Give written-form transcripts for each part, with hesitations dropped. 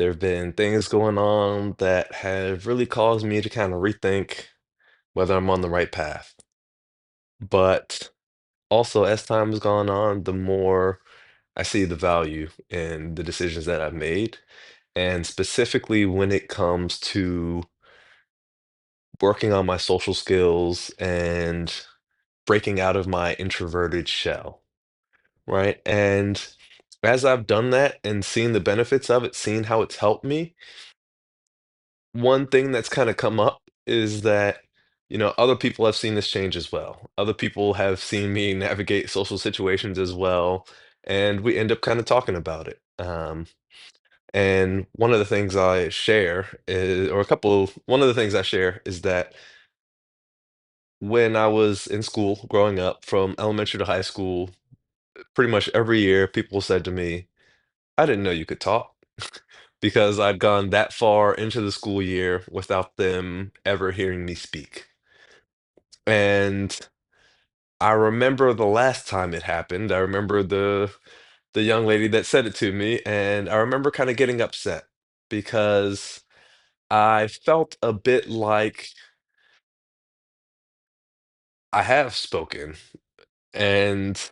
There have been things going on that have really caused me to kind of rethink whether I'm on the right path. But also, as time has gone on, the more I see the value in the decisions that I've made. And specifically when it comes to working on my social skills and breaking out of my introverted shell, right? And as I've done that and seen the benefits of it, seen how it's helped me, one thing that's kind of come up is that, other people have seen this change as well. Other people have seen me navigate social situations as well, and we end up kind of talking about it. And one of the things I share is, or a couple, one of the things I share is that when I was in school growing up, from elementary to high school, pretty much every year, people said to me, I didn't know you could talk because I'd gone that far into the school year without them ever hearing me speak. And I remember the last time it happened. I remember the young lady that said it to me, and I remember kind of getting upset because I felt a bit like I have spoken. And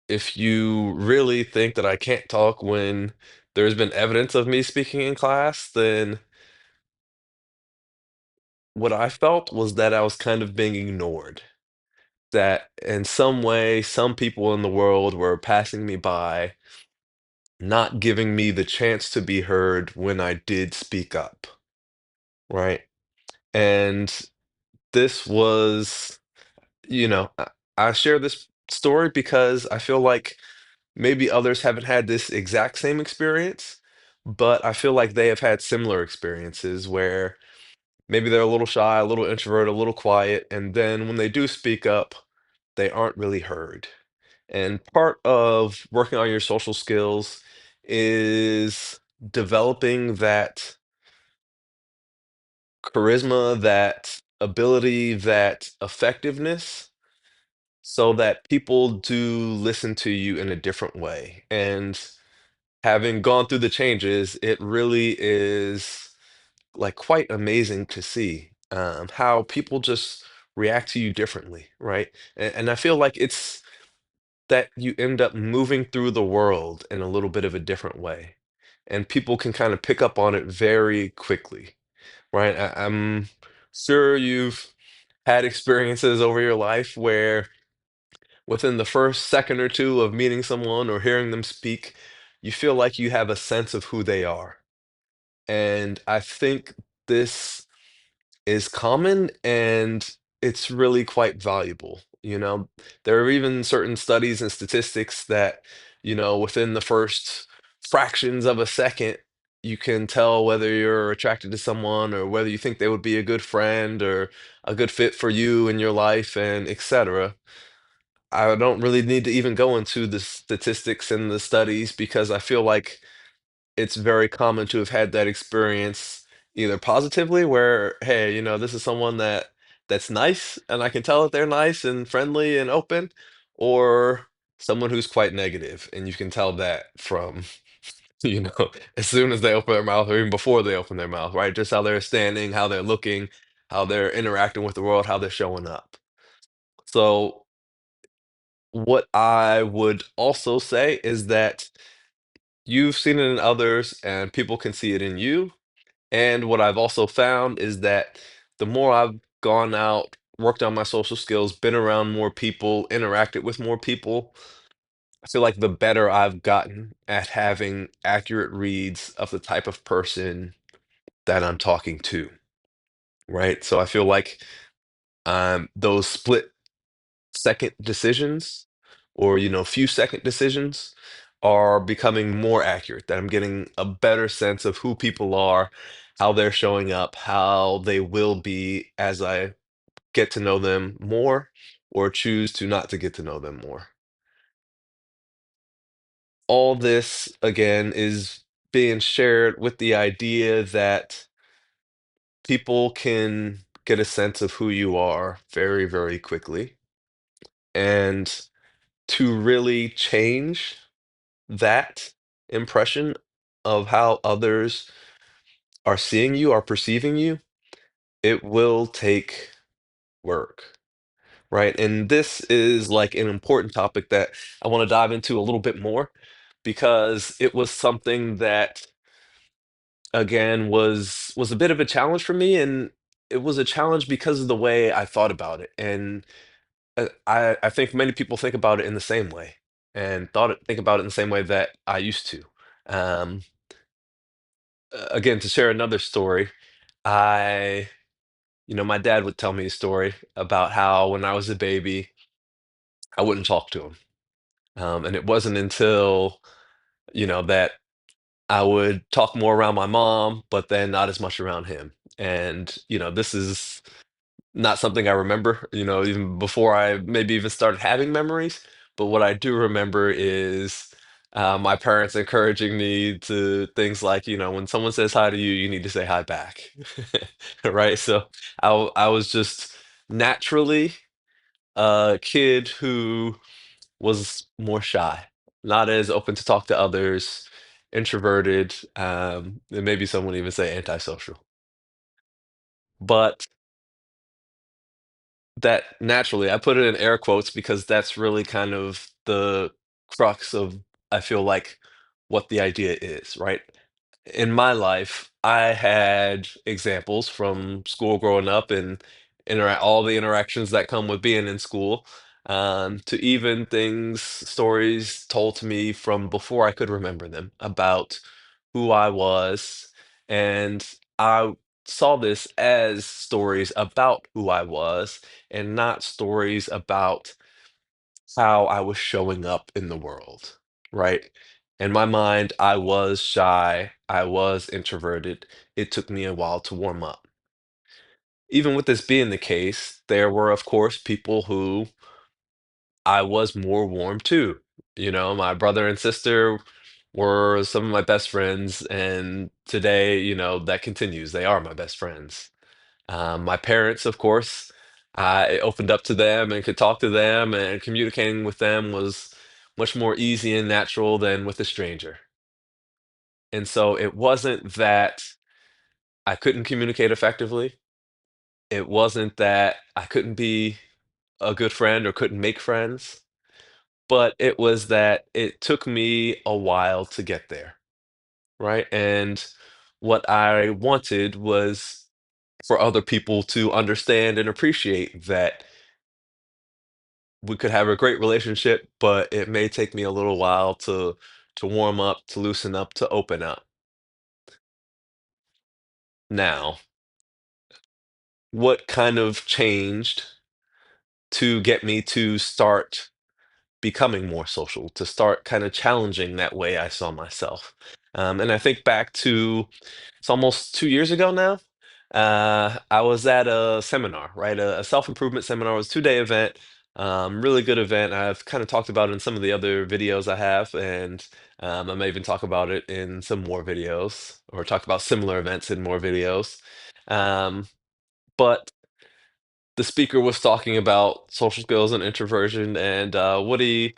if you really think that I can't talk when there's been evidence of me speaking in class, then what I felt was that I was kind of being ignored. That in some way, some people in the world were passing me by, not giving me the chance to be heard when I did speak up, right? And this was, I share this story because I feel like maybe others haven't had this exact same experience, but I feel like they have had similar experiences where maybe they're a little shy, a little introvert, a little quiet, and then when they do speak up, they aren't really heard. And part of working on your social skills is developing that charisma, that ability, that effectiveness, so that people do listen to you in a different way. And having gone through the changes, it really is like quite amazing to see how people just react to you differently, right? And I feel like it's that you end up moving through the world in a little bit of a different way. And people can kind of pick up on it very quickly, right? I'm sure you've had experiences over your life where within the first second or two of meeting someone or hearing them speak, you feel like you have a sense of who they are. And I think this is common and it's really quite valuable. There are even certain studies and statistics that, within the first fractions of a second, you can tell whether you're attracted to someone or whether you think they would be a good friend or a good fit for you in your life and etc. I don't really need to even go into the statistics and the studies because I feel like it's very common to have had that experience either positively where, hey, this is someone that's nice and I can tell that they're nice and friendly and open, or someone who's quite negative and you can tell that from, you know, as soon as they open their mouth or even before they open their mouth, right? Just how they're standing, how they're looking, how they're interacting with the world, how they're showing up. So what I would also say is that you've seen it in others and people can see it in you. And what I've also found is that the more I've gone out, worked on my social skills, been around more people, interacted with more people, I feel like the better I've gotten at having accurate reads of the type of person that I'm talking to, right? So I feel like those split second decisions or few second decisions are becoming more accurate, that I'm getting a better sense of who people are, how they're showing up, how they will be as I get to know them more or choose to not to get to know them more. All this again is being shared with the idea that people can get a sense of who you are very, very quickly, and to really change that impression of how others are seeing you, are perceiving you, it will take work, right? And this is like an important topic that I want to dive into a little bit more because it was something that again was a bit of a challenge for me, and it was a challenge because of the way I thought about it. And I think many people think about it in the same way and think about it in the same way that I used to. Um, Again, to share another story, I my dad would tell me a story about how when I was a baby, I wouldn't talk to him. And it wasn't until, that I would talk more around my mom, but then not as much around him. And, this is not something I remember, even before I maybe even started having memories. But what I do remember is my parents encouraging me to things like, when someone says hi to you, you need to say hi back. Right. So I was just naturally a kid who was more shy, not as open to talk to others, introverted, and maybe some would even say antisocial. But that naturally, I put it in air quotes because that's really kind of the crux of, I feel like, what the idea is, right? In my life, I had examples from school growing up and all the interactions that come with being in school, to even stories told to me from before I could remember them about who I was. And I saw this as stories about who I was and not stories about how I was showing up in the world, right? In my mind, I was shy, I was introverted. It took me a while to warm up. Even with this being the case, there were, of course, people who I was more warm to. My brother and sister were some of my best friends, and today, that continues. They are my best friends. My parents, of course, I opened up to them and could talk to them, and communicating with them was much more easy and natural than with a stranger. And so it wasn't that I couldn't communicate effectively. It wasn't that I couldn't be a good friend or couldn't make friends, but it was that it took me a while to get there, right? And what I wanted was for other people to understand and appreciate that we could have a great relationship, but it may take me a little while to warm up, to loosen up, to open up. Now, what kind of changed to get me to start becoming more social, to start kind of challenging that way I saw myself? And I think back to it's almost 2 years ago now. I was at a seminar, right? A self-improvement seminar. It was a 2-day event. Really good event. I've kind of talked about it in some of the other videos I have, and I may even talk about it in some more videos, or talk about similar events in more videos. Um, but the speaker was talking about social skills and introversion, and what he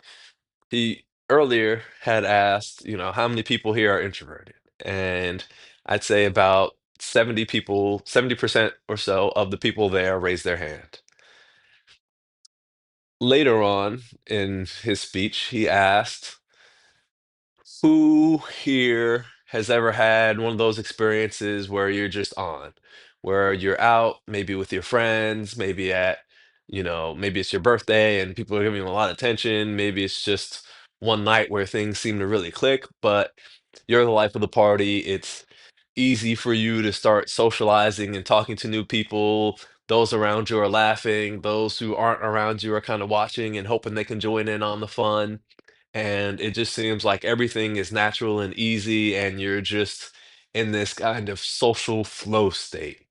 earlier had asked, how many people here are introverted? And I'd say about 70 people, 70% or so of the people there raised their hand. Later on in his speech, he asked, who here has ever had one of those experiences where you're just on, where you're out, maybe with your friends, maybe it's your birthday and people are giving you a lot of attention. Maybe it's just one night where things seem to really click, but you're the life of the party. It's easy for you to start socializing and talking to new people. Those around you are laughing. Those who aren't around you are kind of watching and hoping they can join in on the fun. And it just seems like everything is natural and easy, and you're just in this kind of social flow state.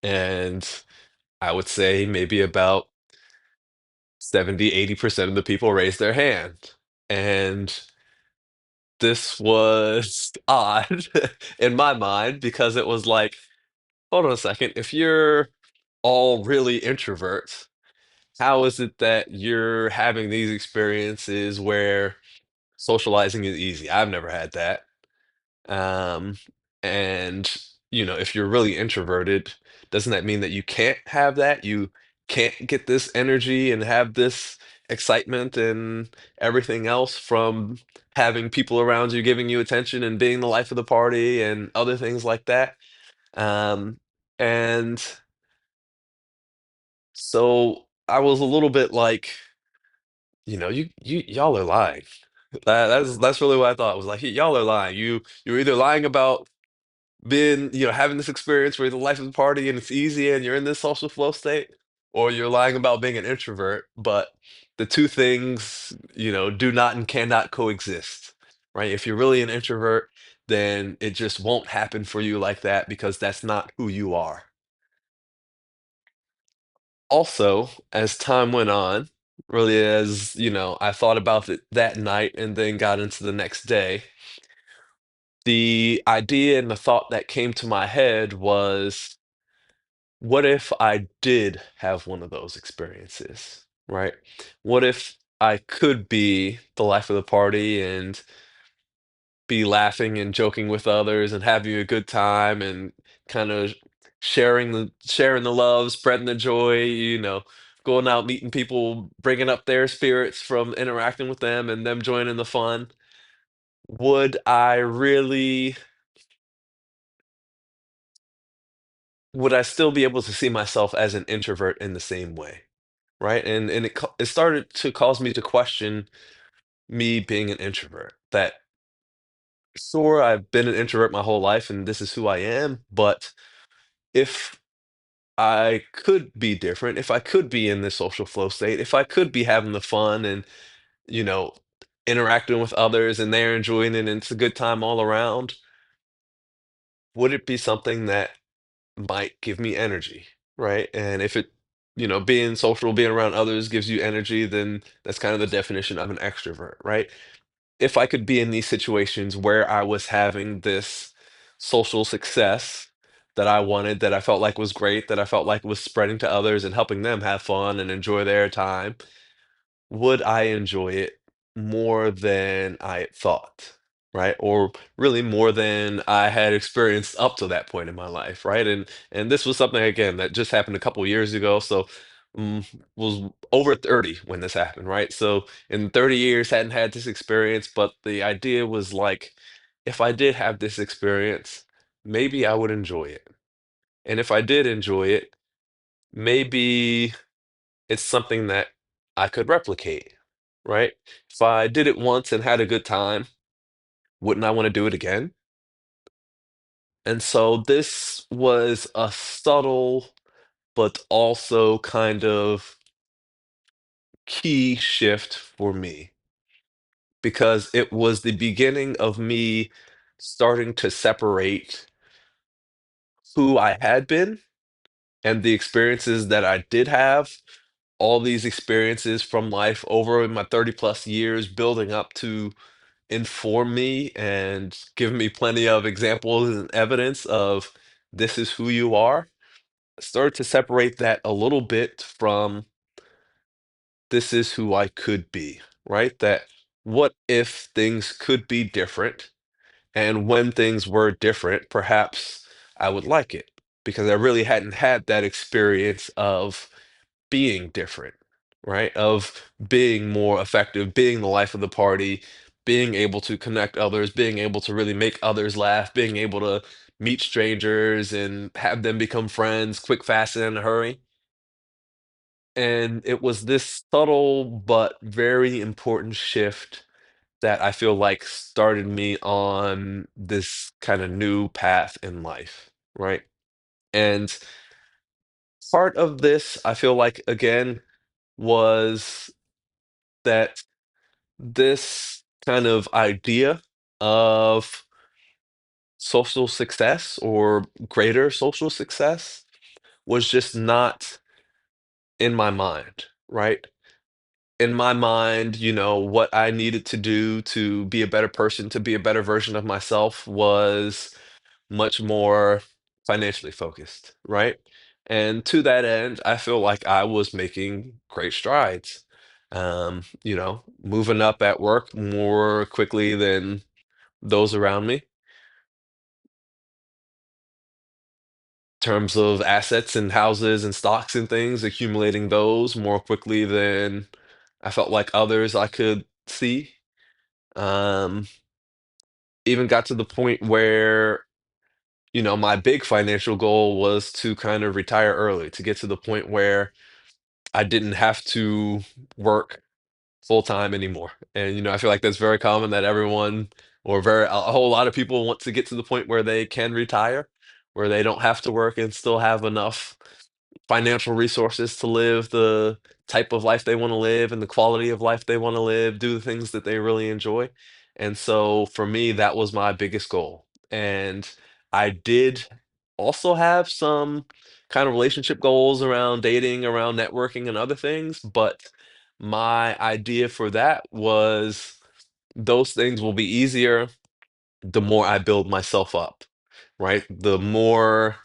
And I would say maybe about 70-80% of the people raised their hand. And this was odd in my mind because it was like, hold on a second, if you're all really introverts, how is it that you're having these experiences where socializing is easy? I've never had that. Um, and if you're really introverted, doesn't that mean that you can't have that? You can't get this energy and have this excitement and everything else from having people around you giving you attention and being the life of the party and other things like that. Um, and so I was a little bit like, y'all are lying. That's really what I thought. I was like, y'all are lying. You're either lying about being, having this experience where you're the life of the party and it's easy and you're in this social flow state, or you're lying about being an introvert. But the two things, do not and cannot coexist, right? If you're really an introvert, then it just won't happen for you like that because that's not who you are. Also, as time went on, really as, I thought about it that night and then got into the next day, the idea and the thought that came to my head was, what if I did have one of those experiences, right? What if I could be the life of the party and be laughing and joking with others and having a good time and kind of sharing the love, spreading the joy, going out meeting people, bringing up their spirits from interacting with them and them joining the fun. Would I really would I still be able to see myself as an introvert in the same way? Right? And it started to cause me to question me being an introvert. That sure, I've been an introvert my whole life and this is who I am, but if I could be different, if I could be in this social flow state, if I could be having the fun and, you know, interacting with others and they're enjoying it and it's a good time all around, would it be something that might give me energy, right? And if being social, being around others gives you energy, then that's kind of the definition of an extrovert, right? If I could be in these situations where I was having this social success that I wanted, that I felt like was great, that I felt like was spreading to others and helping them have fun and enjoy their time, would I enjoy it more than I thought, right? Or really more than I had experienced up to that point in my life, right? And this was something again that just happened a couple years ago, so was over 30 when this happened, right? So in 30 years hadn't had this experience, but the idea was like, if I did have this experience, maybe I would enjoy it. And if I did enjoy it, maybe it's something that I could replicate, right? If I did it once and had a good time, wouldn't I want to do it again? And so this was a subtle, but also kind of key shift for me because it was the beginning of me starting to separate who I had been and the experiences that I did have, all these experiences from life over my 30 plus years building up to inform me and give me plenty of examples and evidence of this is who you are. Start to separate that a little bit from this is who I could be, right? That what if things could be different? And when things were different, perhaps I would like it because I really hadn't had that experience of being different, right? Of being more effective, being the life of the party, being able to connect others, being able to really make others laugh, being able to meet strangers and have them become friends quick, fast, and in a hurry. And it was this subtle but very important shift that I feel like started me on this kind of new path in life, right? And part of this, I feel like, again, was that this kind of idea of social success or greater social success was just not in my mind, right? In my mind, what I needed to do to be a better person, to be a better version of myself was much more financially focused, right? And to that end, I feel like I was making great strides. Moving up at work more quickly than those around me. terms of assets and houses and stocks and things, accumulating those more quickly than I felt like others I could see. Um, Even got to the point where, my big financial goal was to kind of retire early, to get to the point where I didn't have to work full time anymore. And I feel like that's very common that everyone or a whole lot of people want to get to the point where they can retire, where they don't have to work and still have enough financial resources to live the type of life they want to live and the quality of life they want to live, do the things that they really enjoy. And so for me, that was my biggest goal. And I did also have some kind of relationship goals around dating, around networking, and other things. But my idea for that was those things will be easier the more I build myself up, right? The more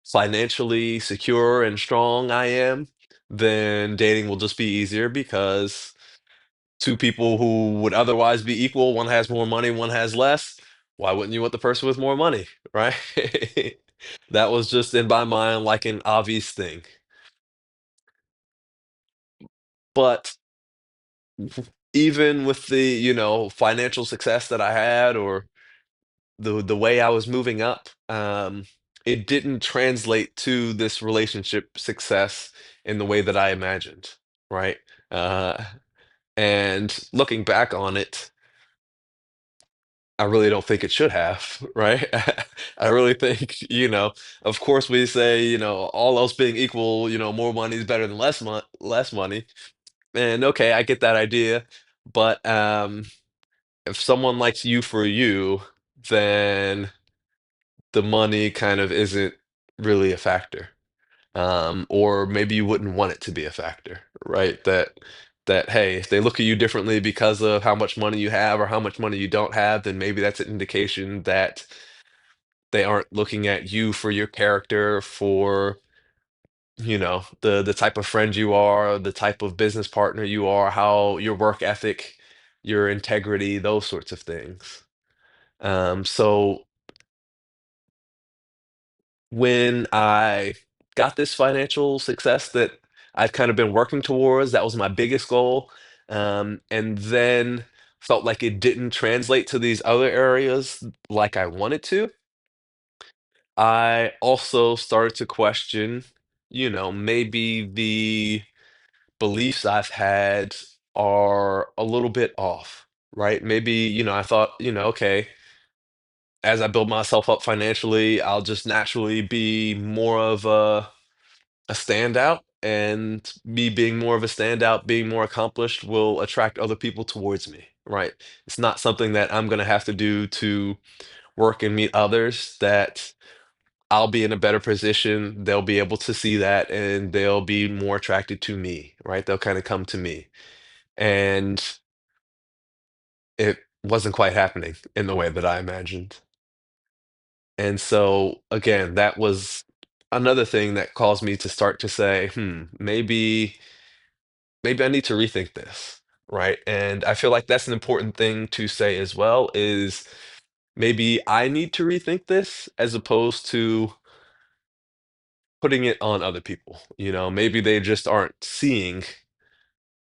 financially secure and strong I am, then dating will just be easier because two people who would otherwise be equal, one has more money, one has less. Why wouldn't you want the person with more money, right? That was just in my mind like an obvious thing. But even with the, financial success that I had or the way I was moving up, it didn't translate to this relationship success in the way that I imagined, right? Uh, and looking back on it, I really don't think it should have, right? I really think, of course we say, all else being equal, more money is better than less money. And okay, I get that idea, but if someone likes you for you, then the money kind of isn't really a factor. Or maybe you wouldn't want it to be a factor, right? That hey, if they look at you differently because of how much money you have or how much money you don't have, then maybe that's an indication that they aren't looking at you for your character, for the type of friend you are, the type of business partner you are, how your work ethic, your integrity, those sorts of things. So when I got this financial success that I've kind of been working towards, that was my biggest goal. And then felt like it didn't translate to these other areas like I wanted to. I also started to question, maybe the beliefs I've had are a little bit off, right? Maybe, I thought, okay, as I build myself up financially, I'll just naturally be more of a standout, and me being more of a standout, being more accomplished will attract other people towards me, right? It's not something that I'm going to have to do to work and meet others, that I'll be in a better position. They'll be able to see that and they'll be more attracted to me, right? They'll kind of come to me. And it wasn't quite happening in the way that I imagined. And so, again, that was another thing that caused me to start to say, maybe I need to rethink this, right? And I feel like that's an important thing to say as well is maybe I need to rethink this as opposed to putting it on other people. Maybe they just aren't seeing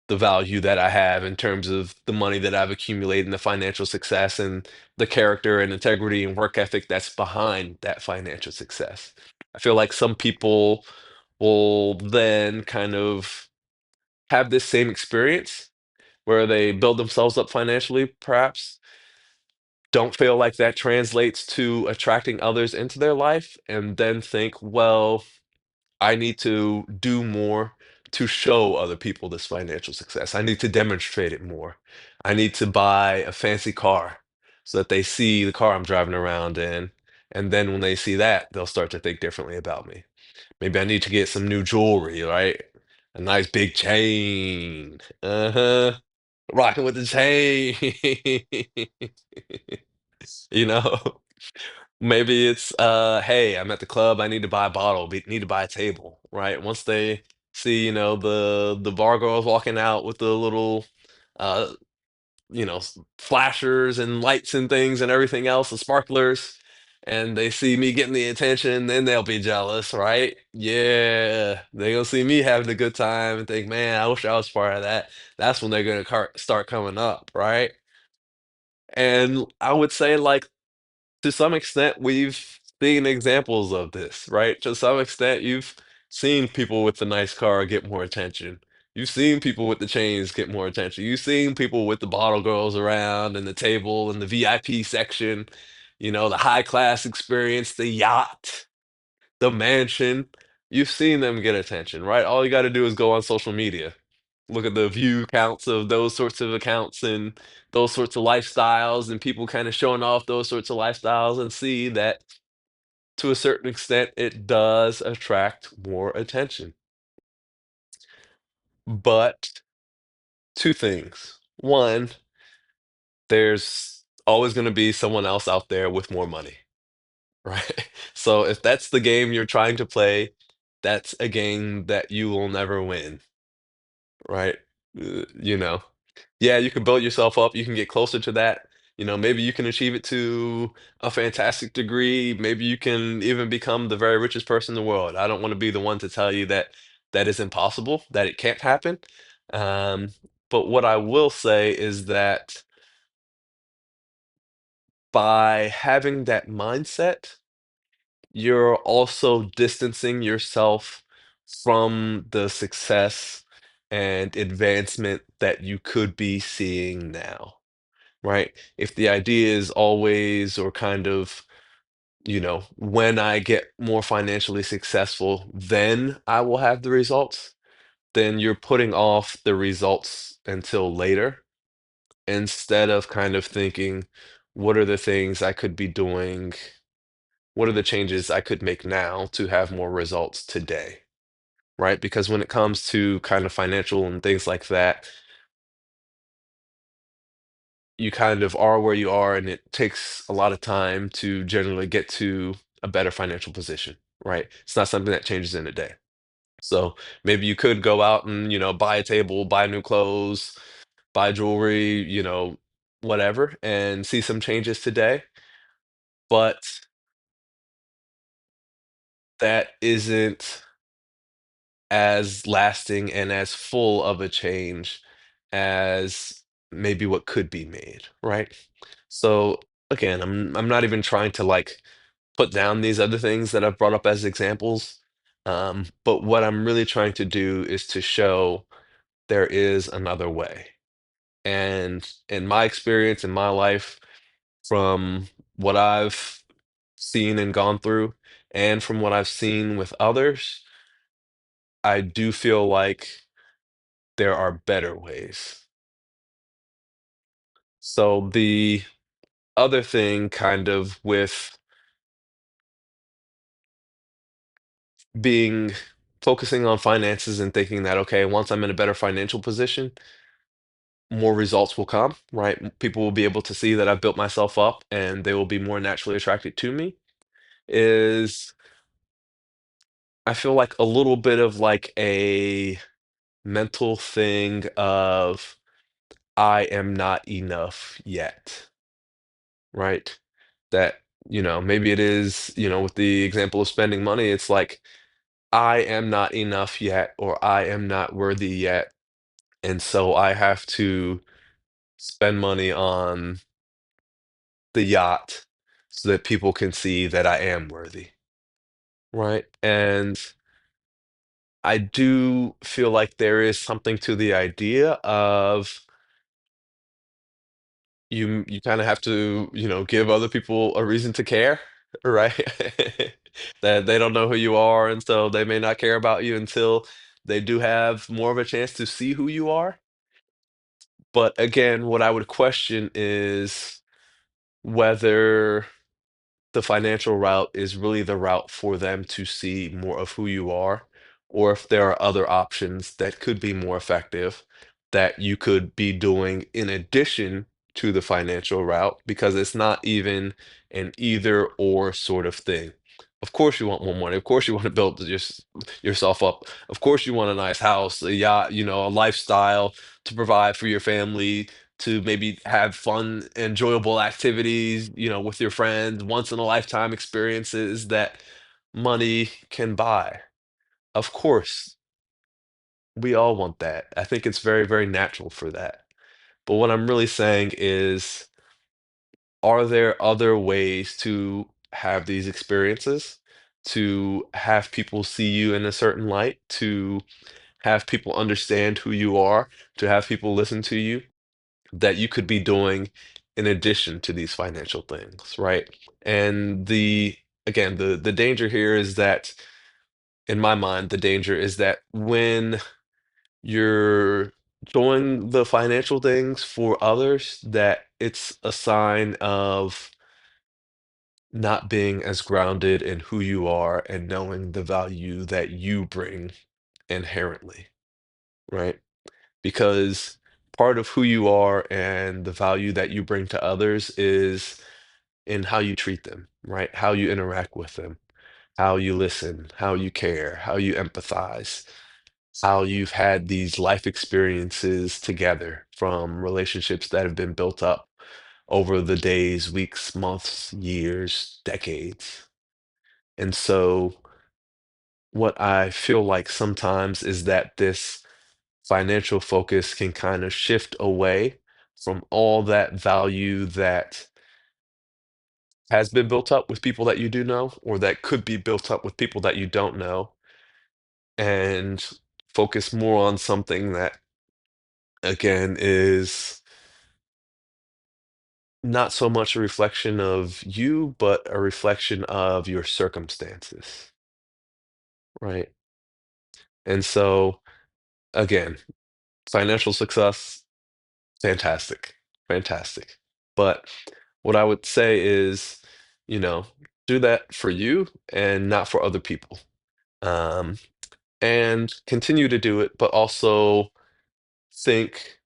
the value that I have in terms of the money that I've accumulated and the financial success and the character and integrity and work ethic that's behind that financial success. I feel like some people will then kind of have this same experience where they build themselves up financially, perhaps, don't feel like that translates to attracting others into their life, and then think, well, I need to do more to show other people this financial success. I need to demonstrate it more. I need to buy a fancy car so that they see the car I'm driving around in. And then when they see that, they'll start to think differently about me. Maybe I need to get some new jewelry, right? A nice big chain. Uh-huh. Rocking with the chain. You know? Maybe it's hey, I'm at the club, I need to buy a bottle, need to buy a table, right? Once they see, the bar girls walking out with the little uh, flashers and lights and things and everything else, the sparklers, and they see me getting the attention, then they'll be jealous, right? Yeah, they gonna see me having a good time and think, man, I wish I was part of that. That's when they're gonna start coming up, right? And I would say, like, to some extent, we've seen examples of this, right? To some extent, you've seen people with the nice car get more attention. You've seen people with the chains get more attention. You've seen people with the bottle girls around and the table and the VIP section, the high class experience, the yacht, the mansion. You've seen them get attention, right? All you got to do is go on social media, look at the view counts of those sorts of accounts and those sorts of lifestyles and people kind of showing off those sorts of lifestyles and see that to a certain extent it does attract more attention. But two things. One, there's always going to be someone else out there with more money, right? So if that's the game you're trying to play, that's a game that you will never win, right? You know. Yeah, you can build yourself up, you can get closer to that. Maybe you can achieve it to a fantastic degree. Maybe you can even become the very richest person in the world. I don't want to be the one to tell you that that is impossible, that it can't happen. Um, but what I will say is that by having that mindset, you're also distancing yourself from the success and advancement that you could be seeing now. Right? If the idea is always or kind of, when I get more financially successful, then I will have the results, then you're putting off the results until later instead of kind of thinking, what are the things I could be doing? What are the changes I could make now to have more results today? Right? Because when it comes to kind of financial and things like that, you kind of are where you are, and it takes a lot of time to generally get to a better financial position, right? It's not something that changes in a day. So maybe you could go out and, buy a table, buy new clothes, buy jewelry, whatever, and see some changes today. But that isn't as lasting and as full of a change as maybe what could be made, right? So again, I'm not even trying to like put down these other things that I've brought up as examples. But what I'm really trying to do is to show there is another way. And in my experience in my life, from what I've seen and gone through, and from what I've seen with others, I do feel like there are better ways. So the other thing, kind of with being focusing on finances and thinking that, okay, once I'm in a better financial position, more results will come, right? People will be able to see that I've built myself up and they will be more naturally attracted to me. Is I feel like a little bit of like a mental thing of I am not enough yet, right? That, maybe it is, with the example of spending money, it's like I am not enough yet, or I am not worthy yet. And so I have to spend money on the yacht so that people can see that I am worthy, right? And I do feel like there is something to the idea of you kind of have to, give other people a reason to care, right? That they don't know who you are, and so they may not care about you until they do have more of a chance to see who you are. But again, what I would question is whether the financial route is really the route for them to see more of who you are, or if there are other options that could be more effective that you could be doing in addition to the financial route, because it's not even an either or sort of thing. Of course, you want more money. Of course, you want to build yourself up. Of course, you want a nice house, a yacht, a lifestyle to provide for your family. to maybe have fun, enjoyable activities, with your friends, once in a lifetime experiences that money can buy. Of course, we all want that. I think it's very, very natural for that. But what I'm really saying is, are there other ways to have these experiences, to have people see you in a certain light, to have people understand who you are, to have people listen to you, that you could be doing in addition to these financial things, right? And the danger here is that, in my mind, the danger is that when you're doing the financial things for others, that it's a sign of not being as grounded in who you are and knowing the value that you bring inherently, right? Because part of who you are and the value that you bring to others is in how you treat them, right? How you interact with them, how you listen, how you care, how you empathize, how you've had these life experiences together from relationships that have been built up over the days, weeks, months, years, decades. And so, what I feel like sometimes is that this financial focus can kind of shift away from all that value that has been built up with people that you do know, or that could be built up with people that you don't know, and focus more on something that, again, is not so much a reflection of you, but a reflection of your circumstances, right? And so, again, financial success, fantastic, fantastic. But what I would say is, you know, do that for you and not for other people. Um, and continue to do it, but also think,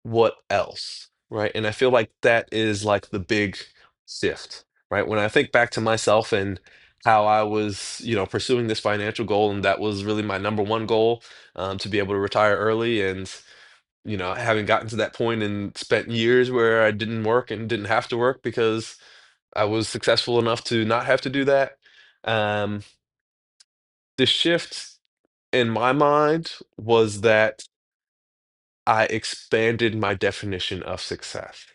what else, right? And I feel like that is like the big shift, right? When I think back to myself and how I was, pursuing this financial goal, and that was really my number one goal, to be able to retire early. And, having gotten to that point and spent years where I didn't work and didn't have to work because I was successful enough to not have to do that. Um, the shift in my mind was that I expanded my definition of success.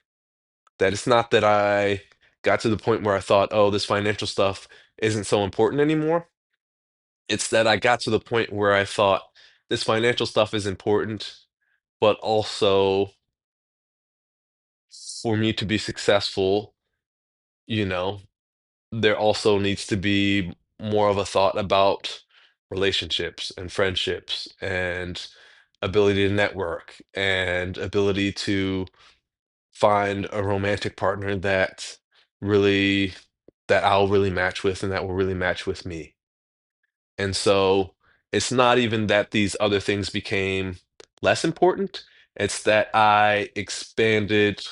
That it's not that I got to the point where I thought, "Oh, this financial stuff isn't so important anymore." It's that I got to the point where I thought, "This financial stuff is important, but also for me to be successful, you know, there also needs to be more of a thought about relationships and friendships and ability to network and ability to find a romantic partner really that I'll really match with and that will really match with me." And so it's not even that these other things became less important, it's that I expanded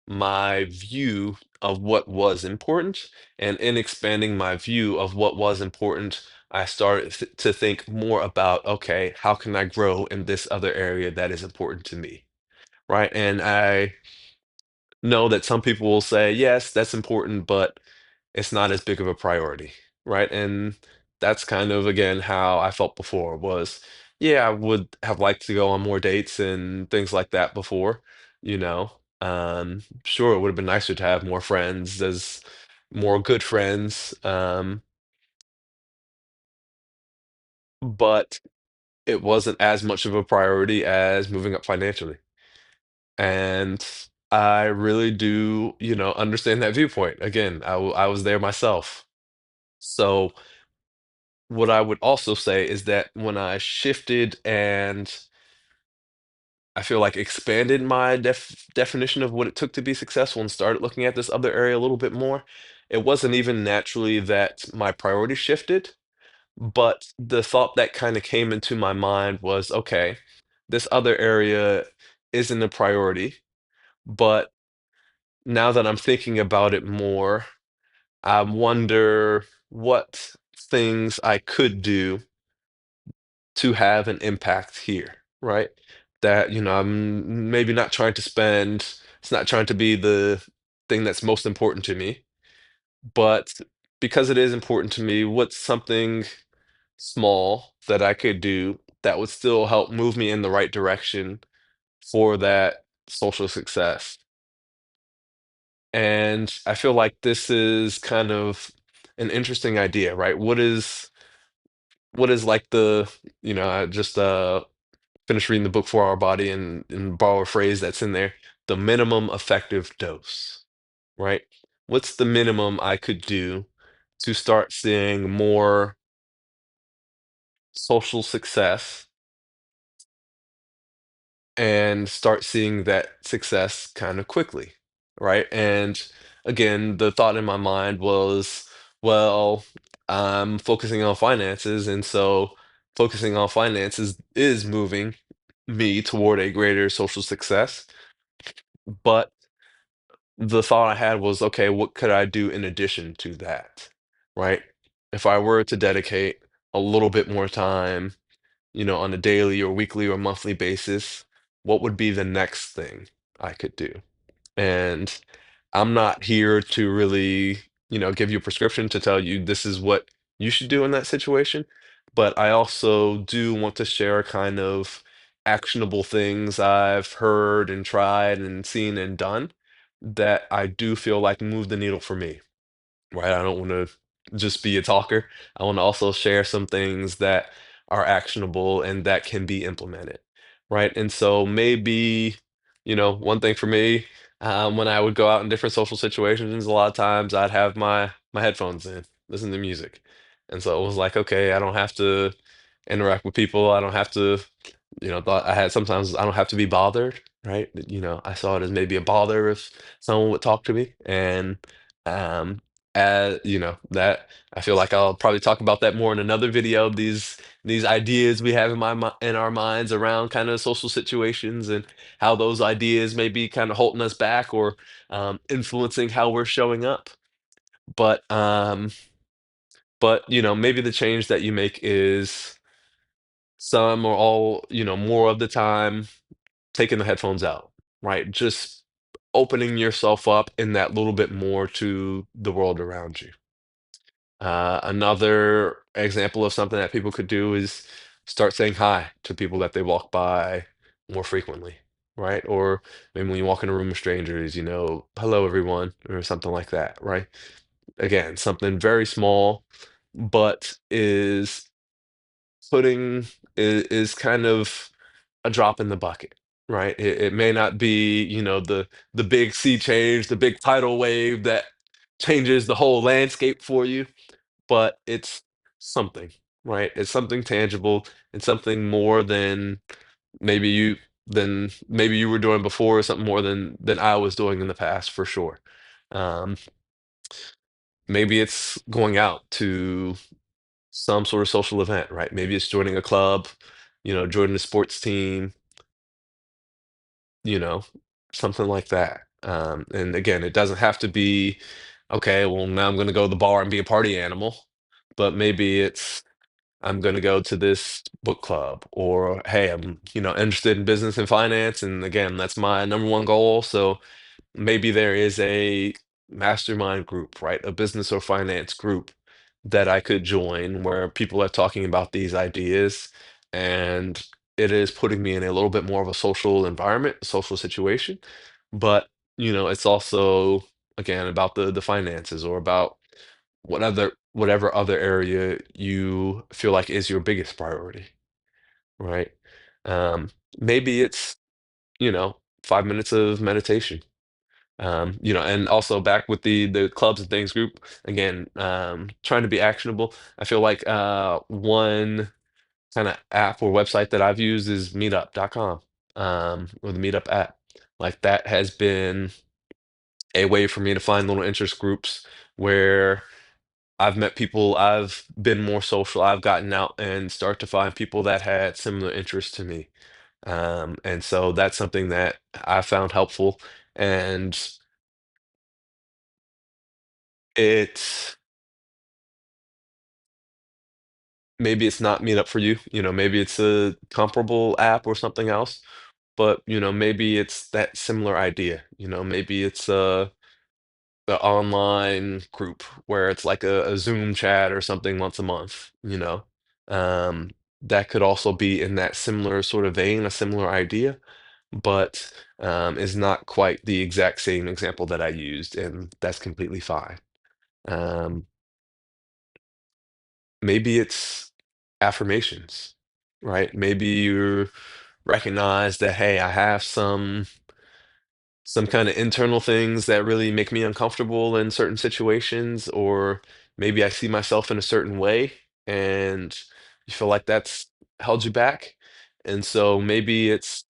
my view of what was important. And in expanding my view of what was important, I started to think more about, okay, how can I grow in this other area that is important to me? Right. And I know that some people will say, yes, that's important, but it's not as big of a priority, right? And that's kind of, again, how I felt before was, yeah, I would have liked to go on more dates and things like that before, you know. Sure, it would have been nicer to have more friends, as more good friends, but it wasn't as much of a priority as moving up financially. And I really do, understand that viewpoint. Again, I was there myself. So what I would also say is that when I shifted and I feel like expanded my definition of what it took to be successful and started looking at this other area a little bit more, it wasn't even naturally that my priority shifted, but the thought that kind of came into my mind was, okay, this other area isn't a priority, but now that I'm thinking about it more, I wonder what things I could do to have an impact here, right? that, I'm maybe not trying to spend, it's not trying to be the thing that's most important to me, but because it is important to me, what's something small that I could do that would still help move me in the right direction for that social success? And I feel like this is kind of an interesting idea, right? What is like I just finished reading the book For Our Body and borrow a phrase that's in there, the minimum effective dose, right? What's the minimum I could do to start seeing more social success and start seeing that success kind of quickly, right? And again, the thought in my mind was, well, I'm focusing on finances, and so focusing on finances is moving me toward a greater social success. But the thought I had was, okay, what could I do in addition to that, right? If I were to dedicate a little bit more time, on a daily or weekly or monthly basis, what would be the next thing I could do? And I'm not here to really, give you a prescription to tell you this is what you should do in that situation. But I also do want to share kind of actionable things I've heard and tried and seen and done that I do feel like move the needle for me, right? I don't want to just be a talker. I want to also share some things that are actionable and that can be implemented, right? And so maybe, one thing for me, when I would go out in different social situations, a lot of times I'd have my headphones in, listen to music. And so it was like, okay, I don't have to interact with people. I don't have to, thought I had sometimes I don't have to be bothered, right? I saw it as maybe a bother if someone would talk to me. And um that I feel like I'll probably talk about that more in another video. These ideas we have in our minds around kind of social situations and how those ideas may be kind of holding us back or influencing how we're showing up. But maybe the change that you make is some or all, more of the time taking the headphones out, right? Just opening yourself up in that little bit more to the world around you. Another example of something that people could do is start saying hi to people that they walk by more frequently, right? Or maybe when you walk in a room with strangers, hello everyone, or something like that, right? Again, something very small, but is kind of a drop in the bucket, right? It may not be, the big sea change, the big tidal wave that changes the whole landscape for you, but it's something, right? It's something tangible and something more maybe you than maybe you were doing before, or something more than I was doing in the past for sure. Um, Maybe it's going out to some sort of social event, right? Maybe it's joining a club, joining a sports team, you know, something like that. And again, it doesn't have to be, okay, well, now I'm going to go to the bar and be a party animal, but maybe it's I'm going to go to this book club, or hey, I'm, interested in business and finance. And again, that's my number one goal. So maybe there is a mastermind group, right? A business or finance group that I could join where people are talking about these ideas and it is putting me in a little bit more of a social environment, social situation. But, it's also again about the finances or about whatever other area you feel like is your biggest priority, right? Um, Maybe it's, 5 minutes of meditation, and also back with the clubs and things group again, trying to be actionable. I feel like one kind of app or website that I've used is meetup.com, or the Meetup app. Like that has been a way for me to find little interest groups where I've met people, I've been more social, I've gotten out and start to find people that had similar interests to me. And so that's something that I found helpful. And it maybe it's not Meetup for you, maybe it's a comparable app or something else, but maybe it's that similar idea. Maybe it's the online group where it's like a Zoom chat or something once a month. Um, that could also be in that similar sort of vein, a similar idea, but is not quite the exact same example that I used, and that's completely fine. Um, Maybe it's affirmations, right? Maybe you recognize that, hey, I have some kind of internal things that really make me uncomfortable in certain situations, or maybe I see myself in a certain way and you feel like that's held you back. And so maybe it's,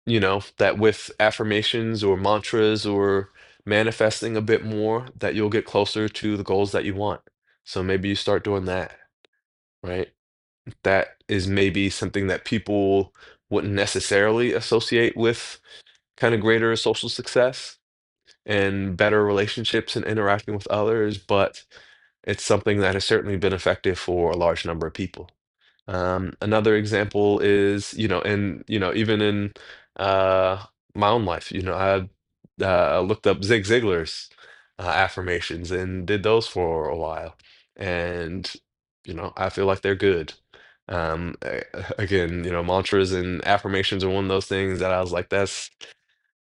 that with affirmations or mantras or manifesting a bit more, that you'll get closer to the goals that you want. So maybe you start doing that, right? That is maybe something that people wouldn't necessarily associate with kind of greater social success and better relationships and interacting with others, but it's something that has certainly been effective for a large number of people. Another example is, even in uh, my own life, I looked up Zig Ziglar's affirmations and did those for a while, and I feel like they're good. Again, mantras and affirmations are one of those things that I was like, that's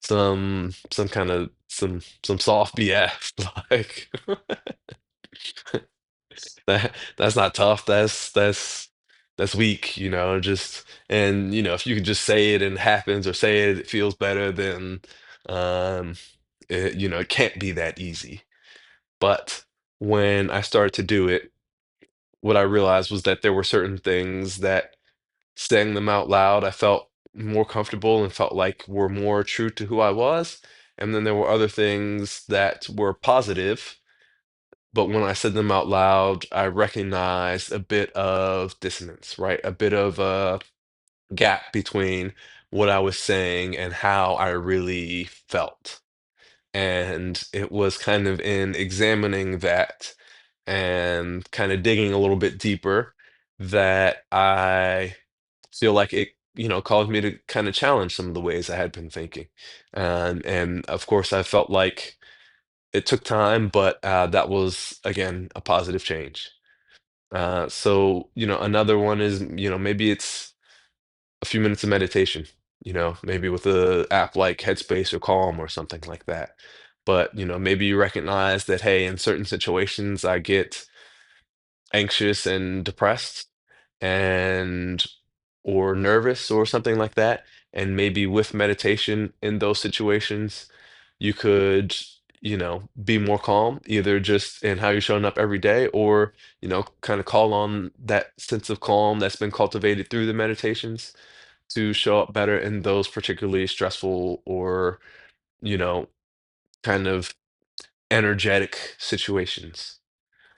some kind of some soft BS. Like that's not tough. That's weak, just and if you can just say it and it happens or say it feels better, then um it can't be that easy. But when I started to do it, what I realized was that there were certain things that saying them out loud, I felt more comfortable and felt like were more true to who I was. And then there were other things that were positive, but when I said them out loud, I recognized a bit of dissonance, right? A bit of a gap between what I was saying and how I really felt. And it was kind of in examining that and kind of digging a little bit deeper that I feel like it, caused me to kind of challenge some of the ways I had been thinking. And of course, I felt like it took time, but that was, again, a positive change. So, another one is, maybe it's a few minutes of meditation, maybe with a app like Headspace or Calm or something like that. But, maybe you recognize that, hey, in certain situations, I get anxious and depressed and or nervous or something like that. And maybe with meditation in those situations, you could, be more calm, either just in how you're showing up every day or, kind of call on that sense of calm that's been cultivated through the meditations to show up better in those particularly stressful or, you know, kind of energetic situations.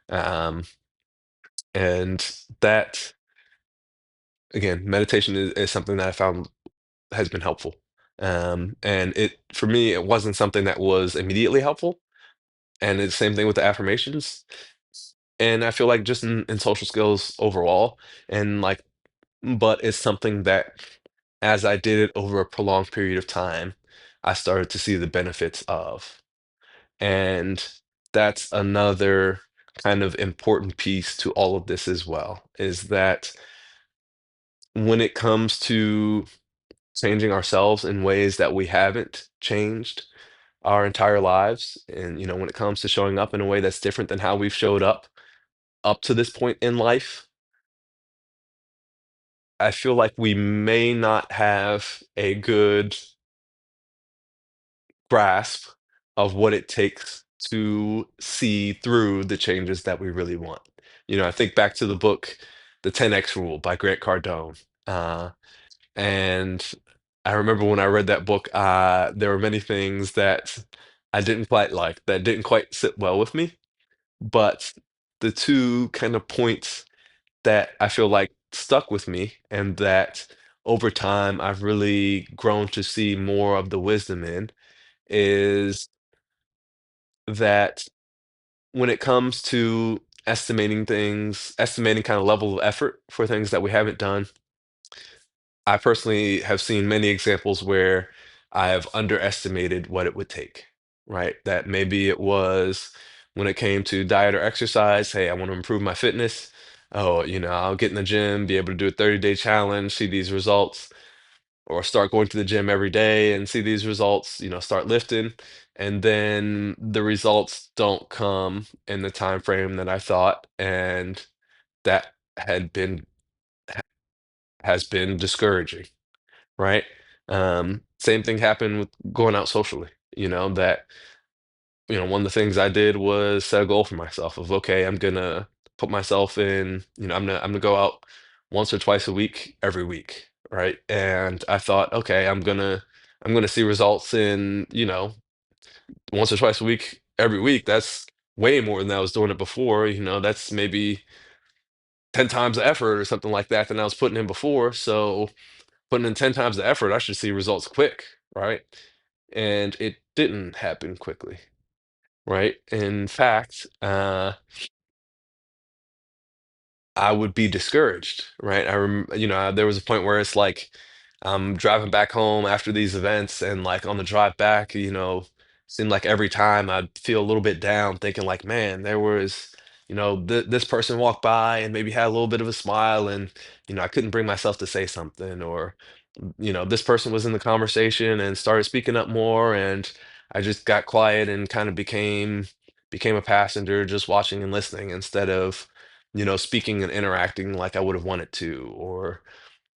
Um, and that, again, meditation is something that I found has been helpful. And it, for me, it wasn't something that was immediately helpful. And it's the same thing with the affirmations. And I feel like just in social skills overall, and like, but it's something that as I did it over a prolonged period of time, I started to see the benefits of. And that's another kind of important piece to all of this as well, is that when it comes to changing ourselves in ways that we haven't changed our entire lives, and when it comes to showing up in a way that's different than how we've showed up to this point in life, I feel like we may not have a good grasp of what it takes to see through the changes that we really want. I think back to the book, The 10X Rule by Grant Cardone. And I remember when I read that book, there were many things that I didn't quite like, that didn't quite sit well with me. But the two kind of points that I feel like stuck with me and that over time I've really grown to see more of the wisdom in is that when it comes to estimating things, estimating kind of level of effort for things that we haven't done, I personally have seen many examples where I have underestimated what it would take, right? That maybe it was when it came to diet or exercise. Hey, I want to improve my fitness. Oh, I'll get in the gym, be able to do a 30-day challenge, see these results, or start going to the gym every day and see these results, start lifting. And then the results don't come in the time frame that I thought. And that had been has been discouraging, right? Same thing happened with going out socially. One of the things I did was set a goal for myself of, okay, I'm gonna put myself in, I'm gonna go out once or twice a week every week, right? And I thought, okay, I'm gonna see results in, once or twice a week every week. That's way more than I was doing it before. That's maybe 10 times the effort or something like that than I was putting in before. So putting in 10 times the effort, I should see results quick, right? And it didn't happen quickly, right? In fact, I would be discouraged, right? There was a point where it's like I'm driving back home after these events, and like on the drive back, seemed like every time I'd feel a little bit down, thinking like, man, there was, this person walked by and maybe had a little bit of a smile, and I couldn't bring myself to say something, or this person was in the conversation and started speaking up more, and I just got quiet and kind of became a passenger, just watching and listening instead of speaking and interacting like I would have wanted to. Or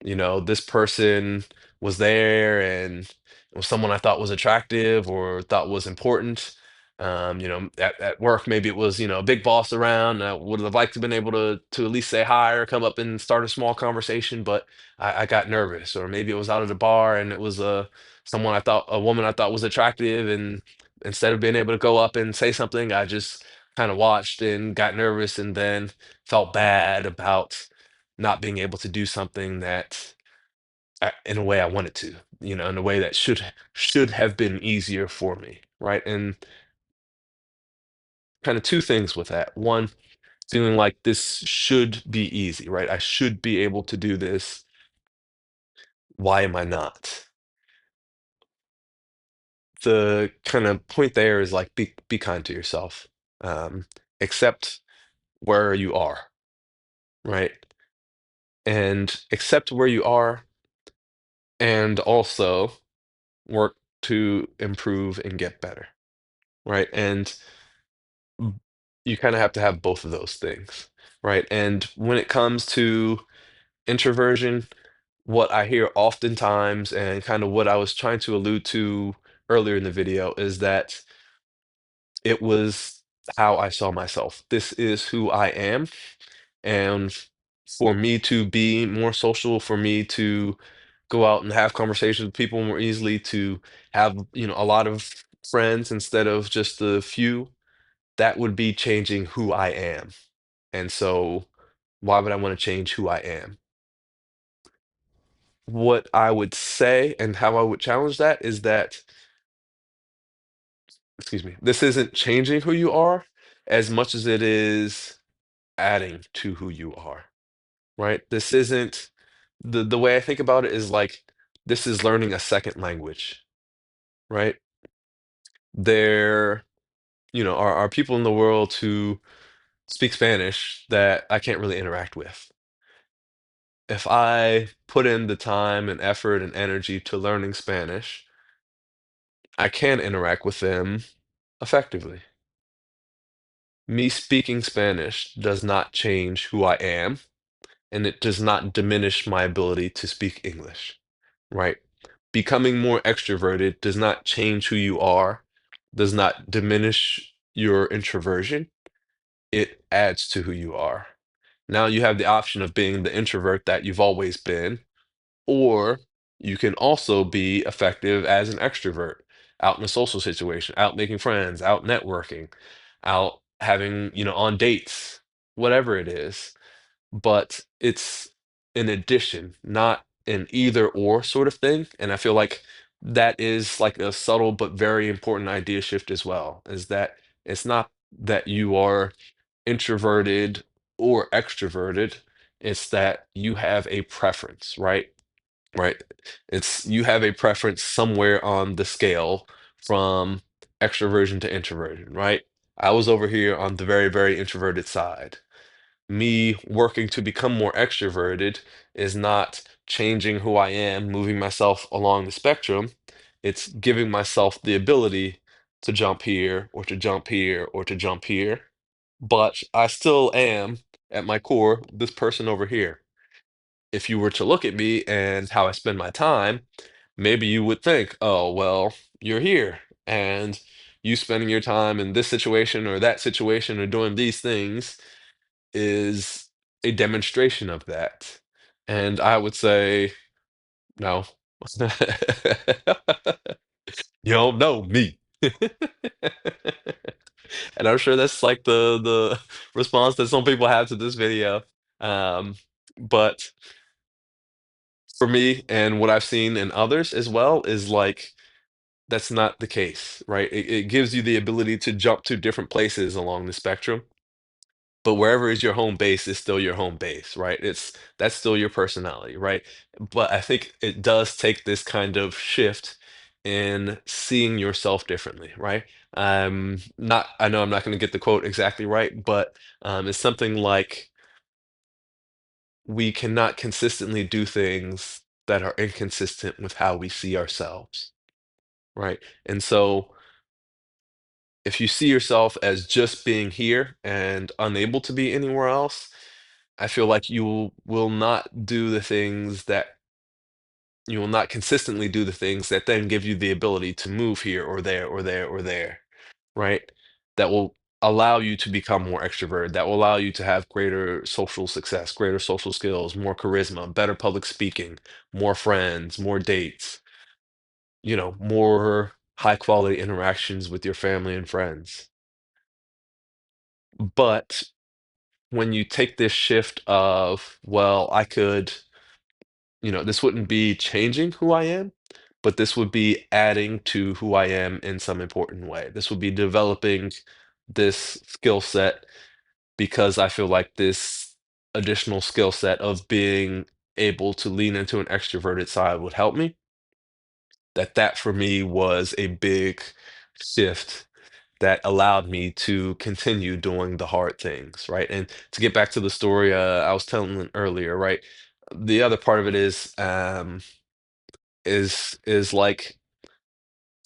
this person was there and it was someone I thought was attractive or thought was important. At work, maybe it was, a big boss around. I would have liked to been able to at least say hi or come up and start a small conversation, but I got nervous. Or maybe it was out at a bar and it was a woman I thought was attractive, and instead of being able to go up and say something, I just kind of watched and got nervous, and then felt bad about not being able to do something that in a way I wanted to, in a way that should have been easier for me, right? And kind of two things with that. One, feeling like this should be easy, right? I should be able to do this. Why am I not? The kind of point there is like be kind to yourself. Um, accept where you are, right? And accept where you are, and also work to improve and get better, right? And you kind of have to have both of those things, right? And when it comes to introversion, what I hear oftentimes, and kind of what I was trying to allude to earlier in the video, is that it was how I saw myself. This is who I am. And for me to be more social, for me to go out and have conversations with people more easily, to have, a lot of friends instead of just a few, that would be changing who I am. And so, why would I want to change who I am? What I would say and how I would challenge that is that, excuse me, this isn't changing who you are as much as it is adding to who you are, right? This isn't the way I think about it is like this is learning a second language, right? There, are people in the world who speak Spanish that I can't really interact with. If I put in the time and effort and energy to learning Spanish, I can interact with them effectively. Me speaking Spanish does not change who I am, and it does not diminish my ability to speak English, right? Becoming more extroverted does not change who you are, does not diminish your introversion. It adds to who you are. Now you have the option of being the introvert that you've always been, or you can also be effective as an extrovert out in a social situation, out making friends, out networking, out having, on dates, whatever it is. But it's an addition, not an either or sort of thing. And I feel like that is like a subtle but very important idea shift as well, is that it's not that you are introverted or extroverted, it's that you have a preference, right? right? It's you have a preference somewhere on the scale from extroversion to introversion, right? I was over here on the very, very introverted side. Me working to become more extroverted is not changing who I am, moving myself along the spectrum. It's giving myself the ability to jump here or to jump here or to jump here. But I still am, at my core, this person over here. If you were to look at me and how I spend my time, maybe you would think, oh, well, you're here and you spending your time in this situation or that situation or doing these things is a demonstration of that. And I would say, no. You don't know me. And I'm sure that's like the response that some people have to this video. Um, but for me and what I've seen in others as well is like that's not the case, right? It gives you the ability to jump to different places along the spectrum. But wherever is your home base is still your home base, right? It's that's still your personality, right? But I think it does take this kind of shift in seeing yourself differently, right? Not I know I'm not going to get the quote exactly right, but it's something like we cannot consistently do things that are inconsistent with how we see ourselves, right? And so if you see yourself as just being here and unable to be anywhere else, I feel like you will not do the things that you will not consistently do the things that then give you the ability to move here or there or there or there, right? That will allow you to become more extroverted, that will allow you to have greater social success, greater social skills, more charisma, better public speaking, more friends, more dates, more high quality interactions with your family and friends. But when you take this shift of, well, I could this wouldn't be changing who I am, but this would be adding to who I am in some important way. This would be developing this skill set because I feel like this additional skill set of being able to lean into an extroverted side would help me. That for me was a big shift that allowed me to continue doing the hard things, right? And to get back to the story I was telling earlier, right? The other part of it is like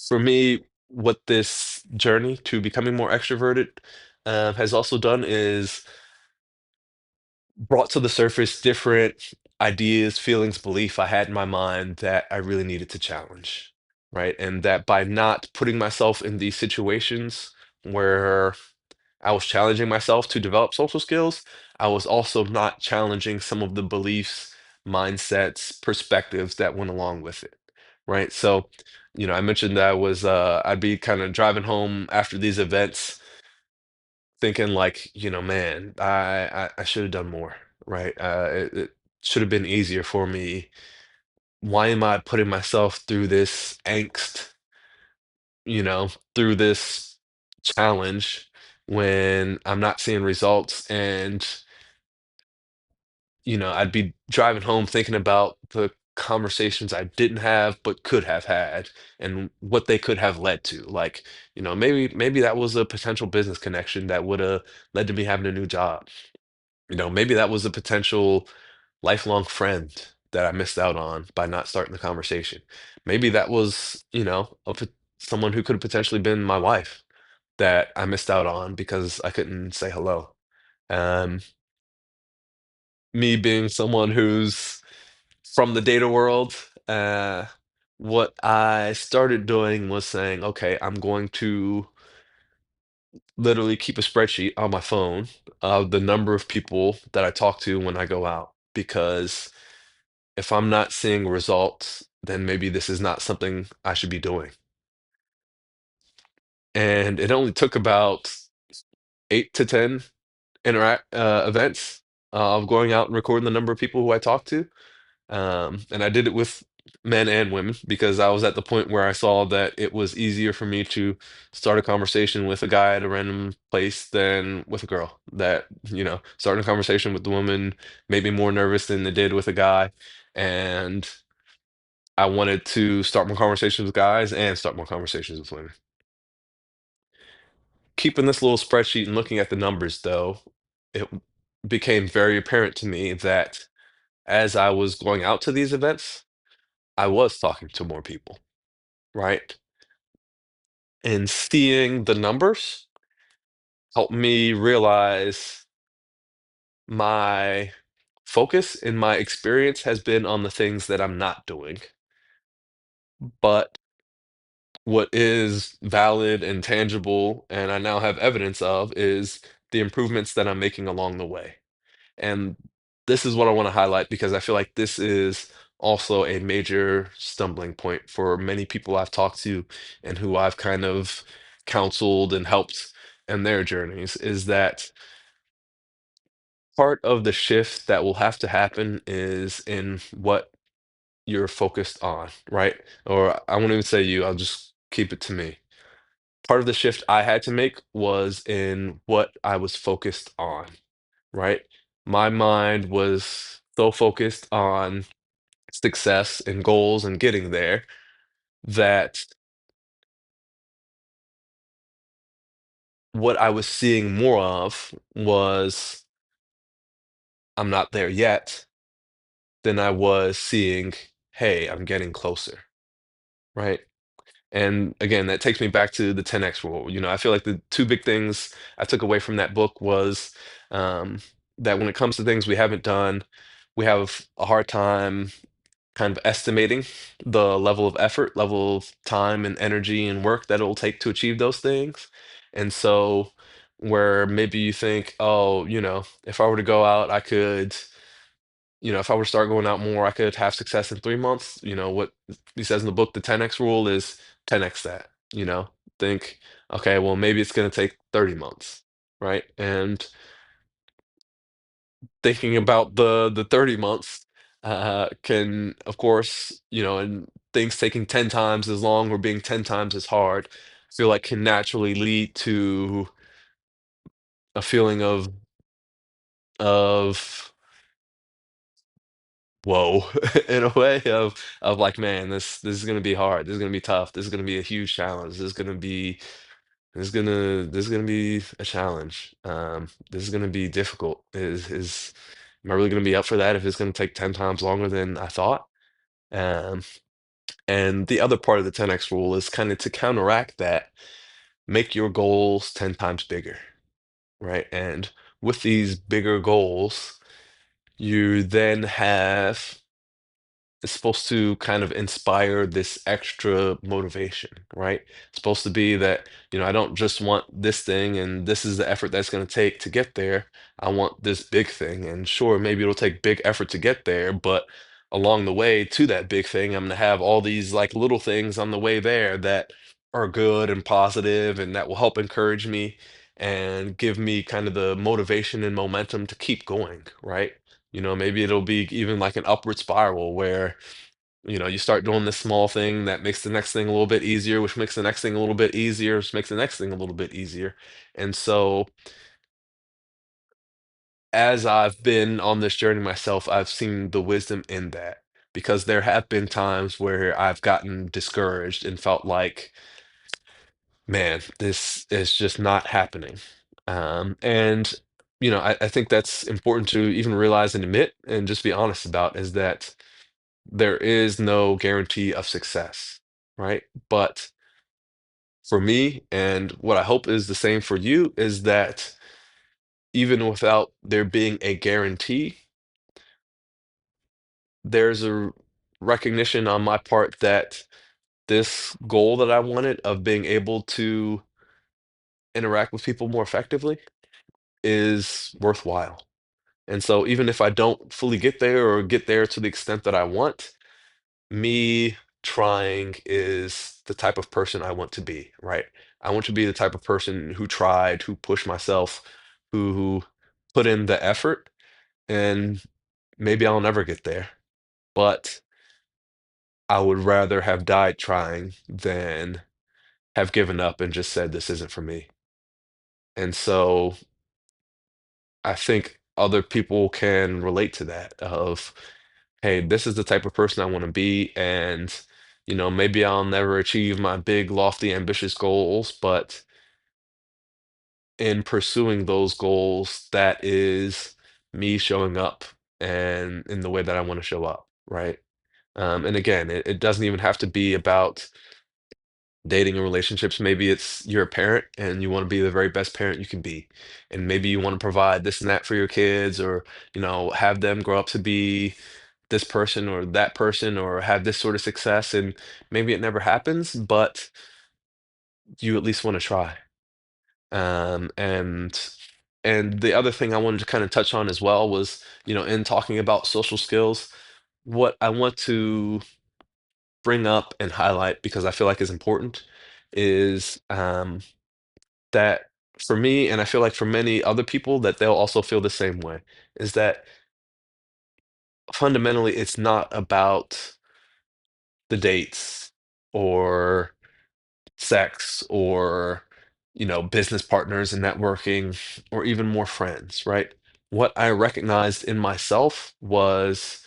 for me what this journey to becoming more extroverted has also done is brought to the surface different ideas, feelings, belief I had in my mind that I really needed to challenge, right? And that by not putting myself in these situations where I was challenging myself to develop social skills, I was also not challenging some of the beliefs, mindsets, perspectives that went along with it, right? So, I mentioned that I'd be kind of driving home after these events thinking like, man, I should have done more, right? It should have been easier for me. Why am I putting myself through this angst, through this challenge when I'm not seeing results? And, I'd be driving home thinking about the conversations I didn't have but could have had and what they could have led to. Like, maybe that was a potential business connection that would have led to me having a new job. Maybe that was a potential lifelong friend that I missed out on by not starting the conversation. Maybe that was, someone who could have potentially been my wife that I missed out on because I couldn't say hello. Um, Me being someone who's from the data world, uh, what I started doing was saying, okay, I'm going to literally keep a spreadsheet on my phone of the number of people that I talk to when I go out because if I'm not seeing results, then maybe this is not something I should be doing. And it only took about 8 to 10 interact events of going out and recording the number of people who I talked to. And I did it with men and women because I was at the point where I saw that it was easier for me to start a conversation with a guy at a random place than with a girl. That, starting a conversation with the woman made me more nervous than it did with a guy. And I wanted to start more conversations with guys and start more conversations with women. Keeping this little spreadsheet and looking at the numbers, though, it became very apparent to me that as I was going out to these events, I was talking to more people, right? And seeing the numbers helped me realize my focus and my experience has been on the things that I'm not doing. But what is valid and tangible, and I now have evidence of, is the improvements that I'm making along the way. And this is what I want to highlight because I feel like this is also a major stumbling point for many people I've talked to and who I've kind of counseled and helped in their journeys is that part of the shift that will have to happen is in what you're focused on, right? Or I won't even say you, I'll just keep it to me. Part of the shift I had to make was in what I was focused on, right? My mind was so focused on success and goals and getting there that what I was seeing more of was I'm not there yet than I was seeing, hey, I'm getting closer, right? And again, that takes me back to the 10x rule. I feel like the two big things I took away from that book was um, that when it comes to things we haven't done, we have a hard time kind of estimating the level of effort, level of time and energy and work that it'll take to achieve those things. And so, where maybe you think, oh, if I were to go out, I could if I were to start going out more, I could have success in 3 months. What he says in the book, the 10x rule is 10x that. Think, okay, well, maybe it's going to take 30 months, right? And thinking about the 30 months can, of course, and things taking 10 times as long or being 10 times as hard, feel like can naturally lead to a feeling of whoa, in a way of like, man, this is gonna be hard. This is gonna be tough. This is gonna be a huge challenge. This is gonna be a challenge. This is gonna be difficult. Is am I really gonna be up for that if it's gonna take 10 times longer than I thought? Um, and the other part of the 10x rule is kind of to counteract that, make your goals 10 times bigger, right? And with these bigger goals, you then have it's supposed to kind of inspire this extra motivation, right? It's supposed to be that, I don't just want this thing and this is the effort that's going to take to get there. I want this big thing. And sure, maybe it'll take big effort to get there, but along the way to that big thing, I'm going to have all these like little things on the way there that are good and positive and that will help encourage me and give me kind of the motivation and momentum to keep going, right? Maybe it'll be even like an upward spiral where, you start doing this small thing that makes the next thing a little bit easier, which makes the next thing a little bit easier, which makes the next thing a little bit easier. And so, as I've been on this journey myself, I've seen the wisdom in that because there have been times where I've gotten discouraged and felt like, man, this is just not happening. And I think that's important to even realize and admit and just be honest about is that there is no guarantee of success, right? But for me, and what I hope is the same for you, is that even without there being a guarantee, there's a recognition on my part that this goal that I wanted of being able to interact with people more effectively is worthwhile. And so even if I don't fully get there or get there to the extent that I want, me trying is the type of person I want to be, right? I want to be the type of person who tried, who pushed myself, who put in the effort, and maybe I'll never get there, but I would rather have died trying than have given up and just said, this isn't for me. And so I think other people can relate to that of hey, this is the type of person I want to be, and maybe I'll never achieve my big, lofty, ambitious goals, but in pursuing those goals, that is me showing up and in the way that I want to show up, right? And again, it doesn't even have to be about dating and relationships. Maybe it's you're a parent and you want to be the very best parent you can be. And maybe you want to provide this and that for your kids, or, have them grow up to be this person or that person, or have this sort of success. And maybe it never happens, but you at least want to try. Um, and and the other thing I wanted to kind of touch on as well was, in talking about social skills, what I want to bring up and highlight because I feel like is important is that for me, and I feel like for many other people, that they'll also feel the same way, is that fundamentally it's not about the dates or sex or business partners and networking or even more friends, right? What I recognized in myself was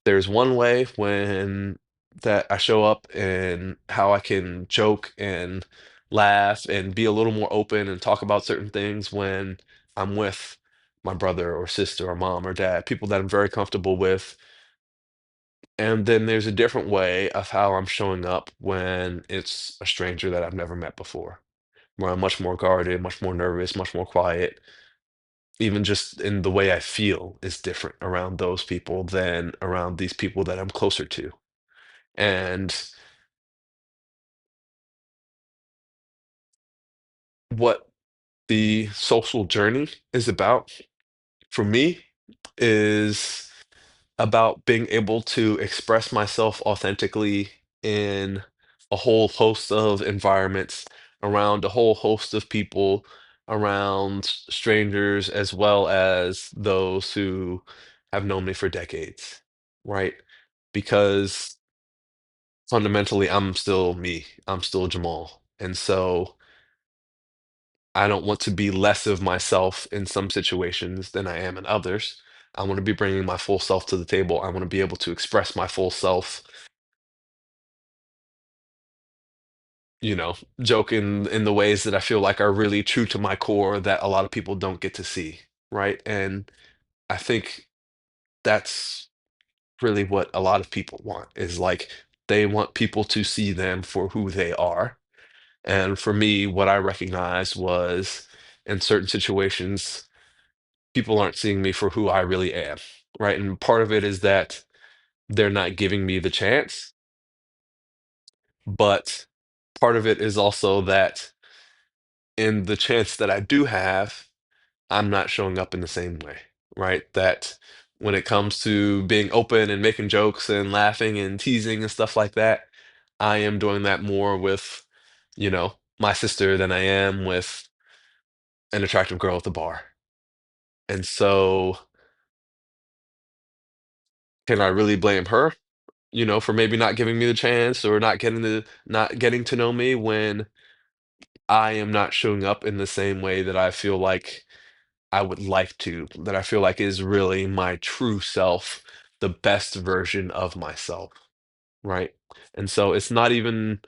there's one way when that I show up and how I can joke and laugh and be a little more open and talk about certain things when I'm with my brother or sister or mom or dad, people that I'm very comfortable with. And then there's a different way of how I'm showing up when it's a stranger that I've never met before, where I'm much more guarded, much more nervous, much more quiet. Even just in the way I feel is different around those people than around these people that I'm closer to. And what the social journey is about for me is about being able to express myself authentically in a whole host of environments, around a whole host of people, around strangers, as well as those who have known me for decades, right? Because fundamentally, I'm still me, I'm still Jamal. And so I don't want to be less of myself in some situations than I am in others. I want to be bringing my full self to the table. I want to be able to express my full self, you know, joke in the ways that I feel like are really true to my core that a lot of people don't get to see, right? And I think that's really what a lot of people want is like they want people to see them for who they are. And for me, what I recognized was in certain situations, people aren't seeing me for who I really am, right? And part of it is that they're not giving me the chance, but part of it is also that in the chance that I do have, I'm not showing up in the same way, right? That when it comes to being open and making jokes and laughing and teasing and stuff like that, I am doing that more with, my sister than I am with an attractive girl at the bar. And so, can I really blame her? For maybe not giving me the chance or not getting to know me when I am not showing up in the same way that I feel like I would like to, that I feel like is really my true self, the best version of myself, right? And so it's not even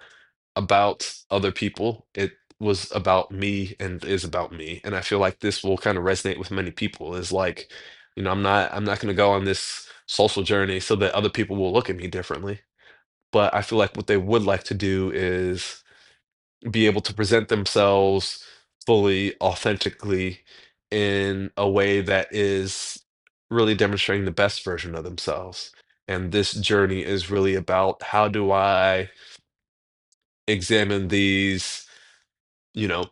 about other people. It was about me and is about me. And I feel like this will kind of resonate with many people is like, I'm not going to go on this social journey so that other people will look at me differently. But I feel like what they would like to do is be able to present themselves fully, authentically, in a way that is really demonstrating the best version of themselves. And this journey is really about how do I examine you know,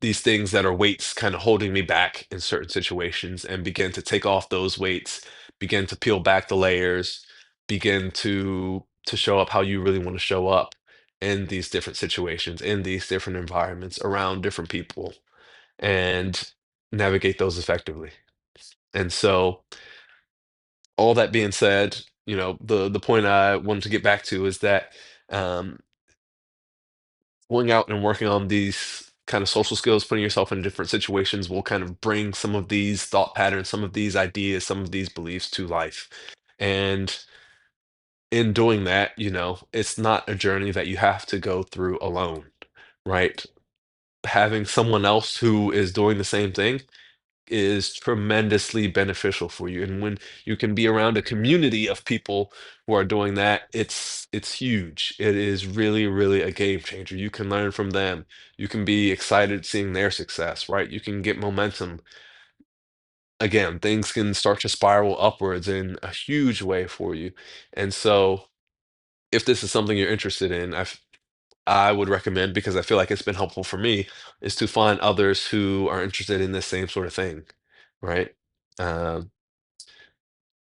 these things that are weights kind of holding me back in certain situations and begin to take off those weights, begin to peel back the layers, begin to show up how you really want to show up in these different situations, in these different environments, around different people, and navigate those effectively. And so, all that being said, the point I wanted to get back to is that um, going out and working on these kind of social skills, putting yourself in different situations will kind of bring some of these thought patterns, some of these ideas, some of these beliefs to life. And in doing that, it's not a journey that you have to go through alone, right? Having someone else who is doing the same thing is tremendously beneficial for you. And when you can be around a community of people who are doing that, it's huge. It is really, really a game changer. You can learn from them. You can be excited seeing their success, right? You can get momentum. Again, things can start to spiral upwards in a huge way for you. And so if this is something you're interested in, I would recommend, because I feel like it's been helpful for me, is to find others who are interested in the same sort of thing, right? Um,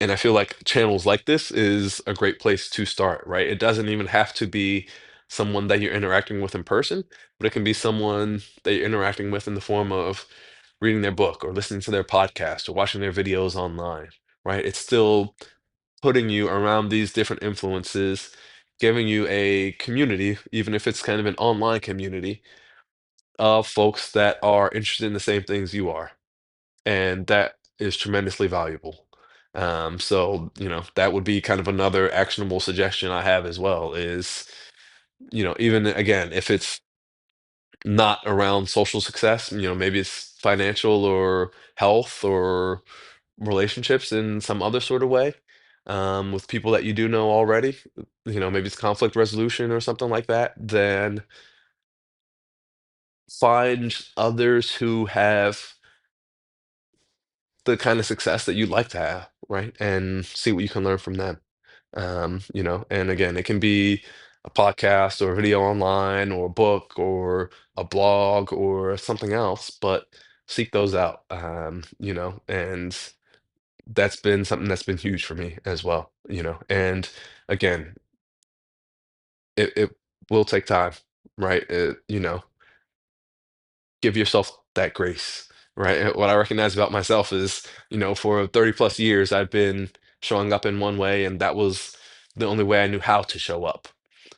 and I feel like channels like this is a great place to start, right? It doesn't even have to be someone that you're interacting with in person, but it can be someone that you're interacting with in the form of reading their book or listening to their podcast or watching their videos online, right? It's still putting you around these different influences, giving you a community, even if it's kind of an online community of folks that are interested in the same things you are. And that is tremendously valuable. So, that would be kind of another actionable suggestion I have as well is, even again, if it's not around social success, maybe it's financial or health or relationships in some other sort of way, with people that you do know already, maybe it's conflict resolution or something like that, then find others who have the kind of success that you'd like to have, right? And see what you can learn from them. And again, it can be a podcast or a video online or a book or a blog or something else, but seek those out. And that's been something that's been huge for me as well, and again, it will take time, right? Give yourself that grace, right? And what I recognize about myself is, for 30 plus years, I've been showing up in one way, and that was the only way I knew how to show up.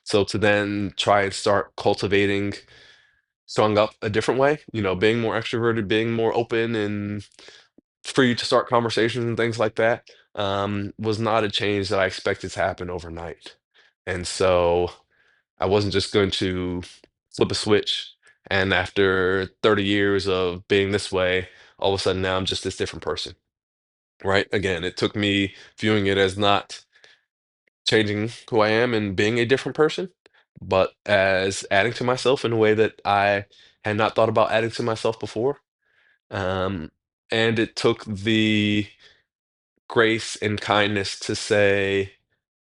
So to then try and start cultivating showing up a different way, being more extroverted, being more open and free to start conversations and things like that, was not a change that I expected to happen overnight. And so I wasn't just going to flip a switch and after 30 years of being this way, all of a sudden now I'm just this different person, right? Again, it took me viewing it as not changing who I am and being a different person, but as adding to myself in a way that I had not thought about adding to myself before. Um, and it took the grace and kindness to say,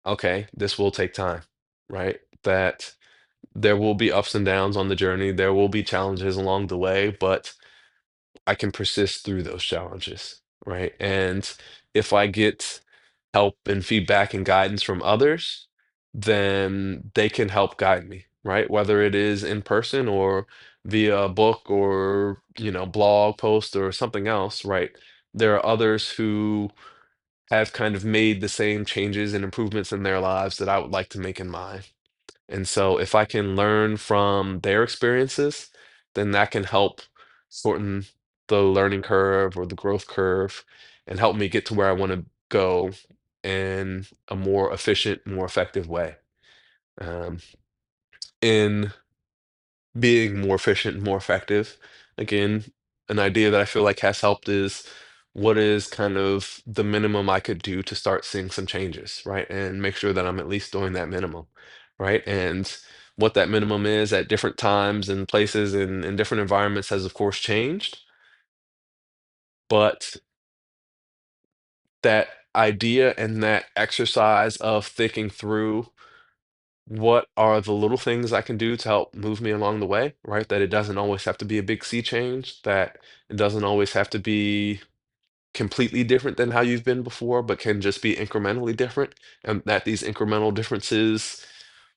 okay, this will take time, right? That there will be ups and downs on the journey. There will be challenges along the way, but I can persist through those challenges, right? And if I get help and feedback and guidance from others, then they can help guide me, right? Whether it is in person or via a book or, blog post or something else, right? There are others who have kind of made the same changes and improvements in their lives that I would like to make in mine. And so if I can learn from their experiences, then that can help shorten the learning curve or the growth curve and help me get to where I want to go in a more efficient, more effective way. Um, in being more efficient and more effective. Again, an idea that I feel like has helped is what is kind of the minimum I could do to start seeing some changes, right? And make sure that I'm at least doing that minimum, right? And what that minimum is at different times and places and in different environments has, of course, changed. But that idea and that exercise of thinking through what are the little things I can do to help move me along the way, right? That it doesn't always have to be a big sea change, that it doesn't always have to be completely different than how you've been before, but can just be incrementally different, and that these incremental differences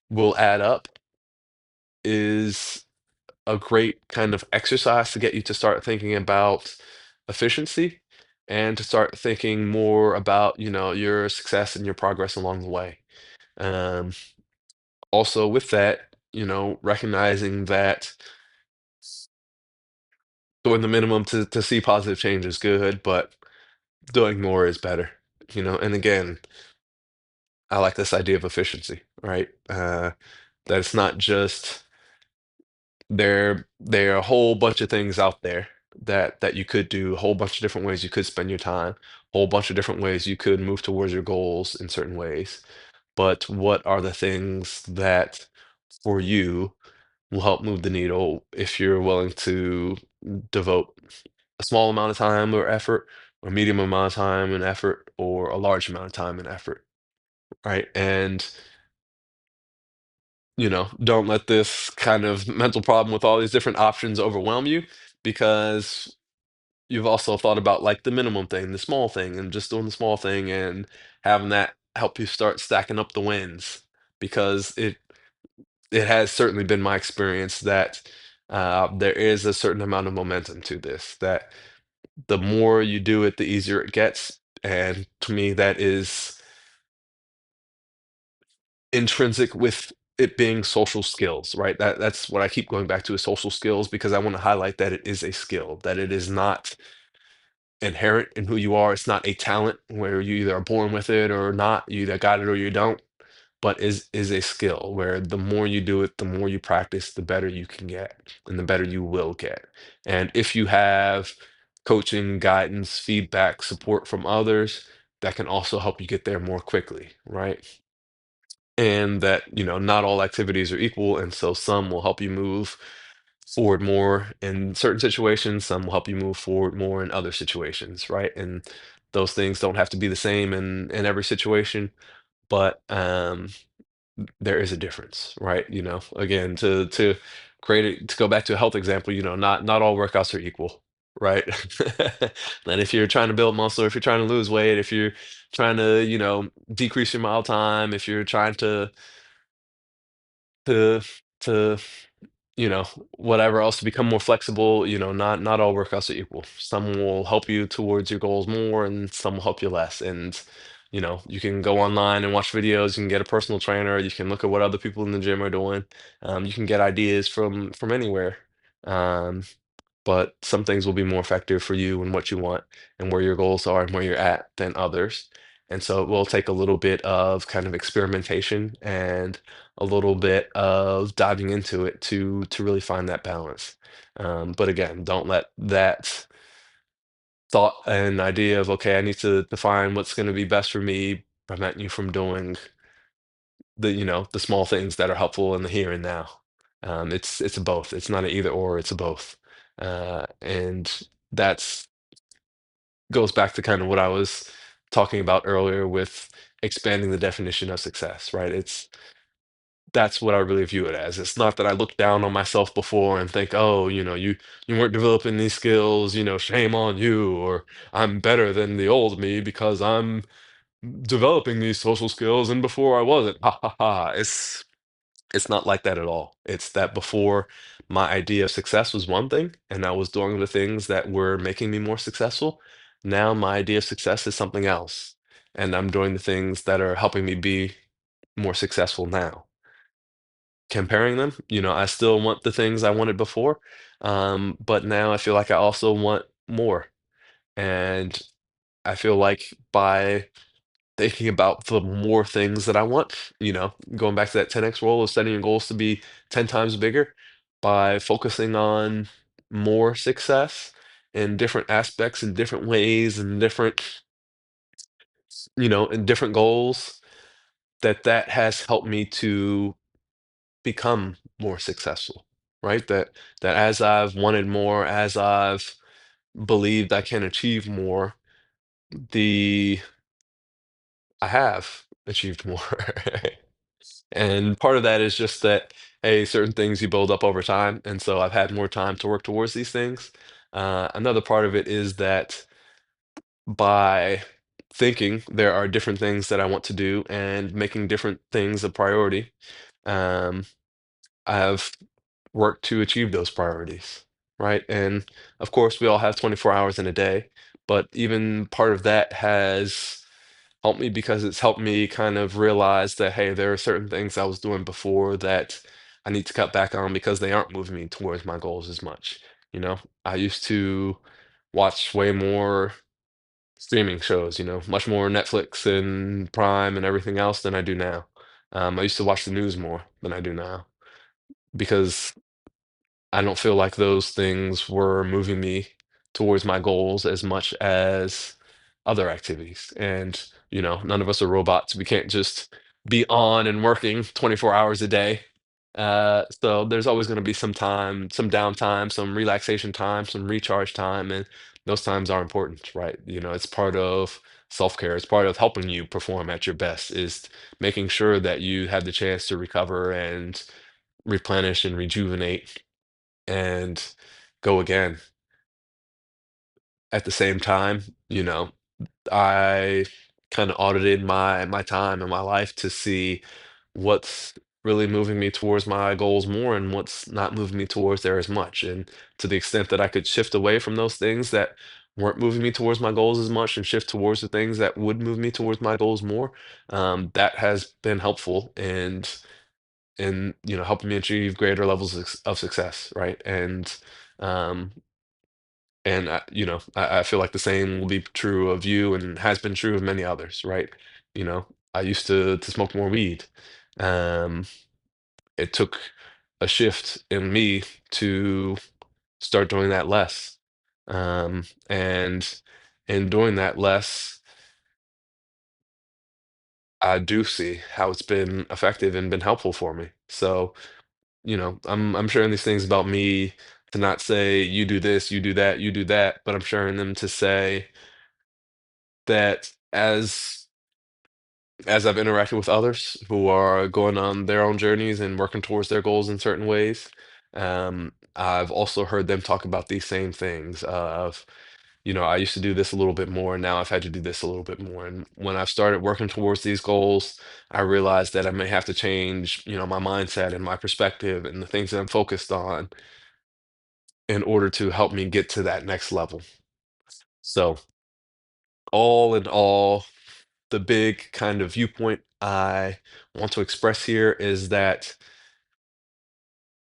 will add up is a great kind of exercise to get you to start thinking about efficiency and to start thinking more about, your success and your progress along the way. Um, Also with that, recognizing that doing the minimum to see positive change is good, but doing more is better, and again, I like this idea of efficiency, right? That it's not just there are a whole bunch of things out there that you could do, a whole bunch of different ways you could spend your time, a whole bunch of different ways you could move towards your goals in certain ways. But what are the things that for you will help move the needle if you're willing to devote a small amount of time or effort, or a medium amount of time and effort, or a large amount of time and effort, right? And don't let this kind of mental problem with all these different options overwhelm you, because you've also thought about like the minimum thing, the small thing, and just doing the small thing and having that help you start stacking up the wins. Because it has certainly been my experience that there is a certain amount of momentum to this, that the more you do it, the easier it gets. And to me, that is intrinsic with it being social skills, right? That's what I keep going back to, is social skills, because I want to highlight that it is a skill, that it is not inherent in who you are. It's not a talent where you either are born with it or not. You either got it or you don't. But is a skill where the more you do it, the more you practice, the better you can get, and the better you will get. And if you have coaching, guidance, feedback, support from others, that can also help you get there more quickly, right? And that, not all activities are equal, and so some will help you move forward more in certain situations, some will help you move forward more in other situations, right? And those things don't have to be the same in every situation, but there is a difference, right? Again, to create it, to go back to a health example, not all workouts are equal, right? And if you're trying to build muscle, if you're trying to lose weight, if you're trying to, decrease your mile time, if you're trying to to you know whatever else, to become more flexible, not all workouts are equal. Some will help you towards your goals more, and some will help you less. And you can go online and watch videos, you can get a personal trainer, you can look at what other people in the gym are doing. You can get ideas from anywhere. um, but some things will be more effective for you and what you want and where your goals are and where you're at than others. And so it will take a little bit of kind of experimentation and a little bit of diving into it to really find that balance. But again, don't let that thought and idea of, okay, I need to define what's going to be best for me, prevent you from doing the small things that are helpful in the here and now. It's a both. It's not an either or. It's a both. And that's goes back to kind of what I was talking about earlier with expanding the definition of success, right? That's what I really view it as. It's not that I look down on myself before and think, oh, you weren't developing these skills, shame on you, or I'm better than the old me because I'm developing these social skills and before I wasn't. Ha ha ha. It's not like that at all. It's that before, my idea of success was one thing, and I was doing the things that were making me more successful. Now my idea of success is something else, and I'm doing the things that are helping me be more successful now. Comparing them, I still want the things I wanted before, but now I feel like I also want more. And I feel like by thinking about the more things that I want, going back to that 10x rule of setting your goals to be 10 times bigger, by focusing on more success in different aspects, in different ways, in different goals, that has helped me to become more successful, right? That as I've wanted more, as I've believed I can achieve more, the I have achieved more. And part of that is just that, hey, certain things you build up over time. And so I've had more time to work towards these things. Another part of it is that by thinking there are different things that I want to do and making different things a priority, um, I have worked to achieve those priorities, right? And of course, we all have 24 hours in a day, but even part of that has helped me because it's helped me kind of realize that, hey, there are certain things I was doing before that I need to cut back on because they aren't moving me towards my goals as much. I used to watch way more streaming shows, much more Netflix and Prime and everything else than I do now. I used to watch the news more than I do now because I don't feel like those things were moving me towards my goals as much as other activities. And, none of us are robots. We can't just be on and working 24 hours a day. So there's always going to be some time, some downtime, some relaxation time, some recharge time. And those times are important, right? It's part of self-care. It's part of helping you perform at your best, is making sure that you have the chance to recover and replenish and rejuvenate and go again. At the same time, I kind of audited my time and my life to see what's really moving me towards my goals more and what's not moving me towards there as much. And to the extent that I could shift away from those things that weren't moving me towards my goals as much and shift towards the things that would move me towards my goals more, that has been helpful and helping me achieve greater levels of success, right? Um, I feel like the same will be true of you and has been true of many others, right? You know, I used to smoke more weed. Um, it took a shift in me to start doing that less. And in doing that less, I do see how it's been effective and been helpful for me. So, I'm sharing these things about me to not say you do this, you do that, you do that, but I'm sharing them to say that as I've interacted with others who are going on their own journeys and working towards their goals in certain ways, I've also heard them talk about these same things of, I used to do this a little bit more, and now I've had to do this a little bit more. And when I've started working towards these goals, I realized that I may have to change, my mindset and my perspective and the things that I'm focused on in order to help me get to that next level. So, all in all, the big kind of viewpoint I want to express here is that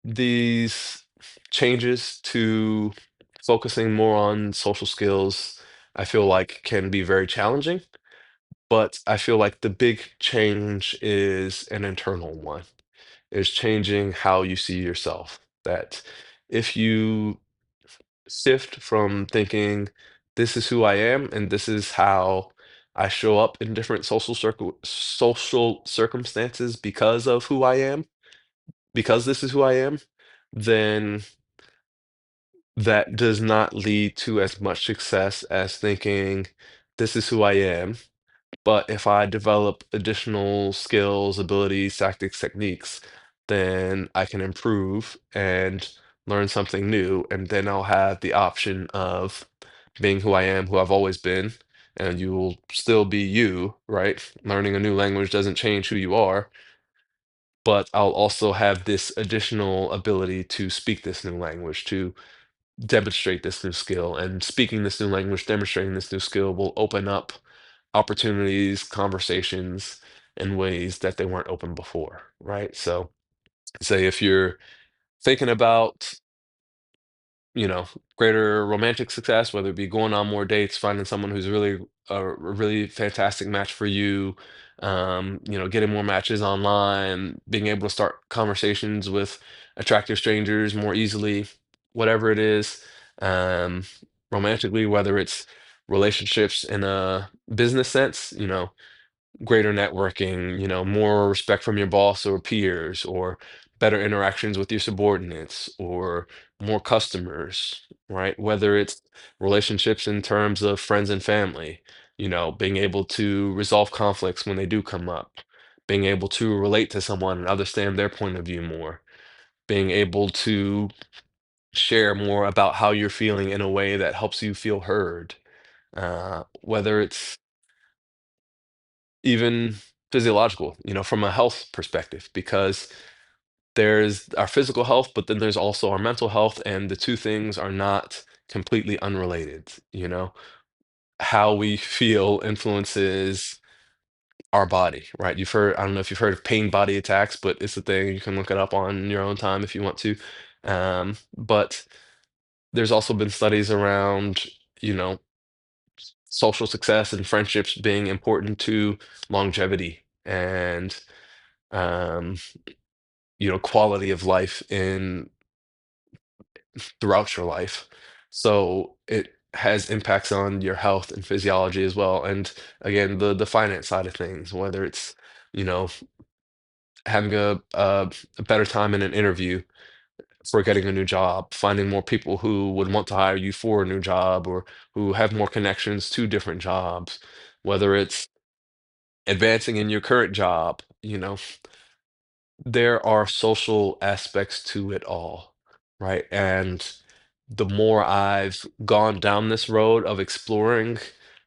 these changes to focusing more on social skills, I feel like can be very challenging, but I feel like the big change is an internal one, is changing how you see yourself. That if you shift from thinking this is who I am and this is how I show up in different social circumstances because of who I am, because this is who I am, then that does not lead to as much success as thinking this is who I am. But if I develop additional skills, abilities, tactics, techniques, then I can improve and learn something new. And then I'll have the option of being who I am, who I've always been. And you will still be you, right? Learning a new language doesn't change who you are, but I'll also have this additional ability to speak this new language, to demonstrate this new skill. And speaking this new language, demonstrating this new skill will open up opportunities, conversations in ways that they weren't open before, right? So, say if you're thinking about, you know, greater romantic success, whether it be going on more dates, finding someone who's really a really fantastic match for you, getting more matches online, being able to start conversations with attractive strangers more easily, whatever it is, um, romantically, whether it's relationships in a business sense, greater networking, more respect from your boss or peers, or better interactions with your subordinates, or more customers, right? Whether it's relationships in terms of friends and family, being able to resolve conflicts when they do come up, being able to relate to someone and understand their point of view more, being able to share more about how you're feeling in a way that helps you feel heard, whether it's even physiological, from a health perspective, because there's our physical health, but then there's also our mental health, and the two things are not completely unrelated. How we feel influences our body, right? I don't know if you've heard of pain body attacks, but it's a thing. You can look it up on your own time if you want to. But there's also been studies around, you know, social success and friendships being important to longevity and um, quality of life in throughout your life. So it has impacts on your health and physiology as well. And again, the finance side of things, whether it's you know having a better time in an interview for getting a new job, finding more people who would want to hire you for a new job or who have more connections to different jobs, whether it's advancing in your current job, there are social aspects to it all, right? And the more I've gone down this road of exploring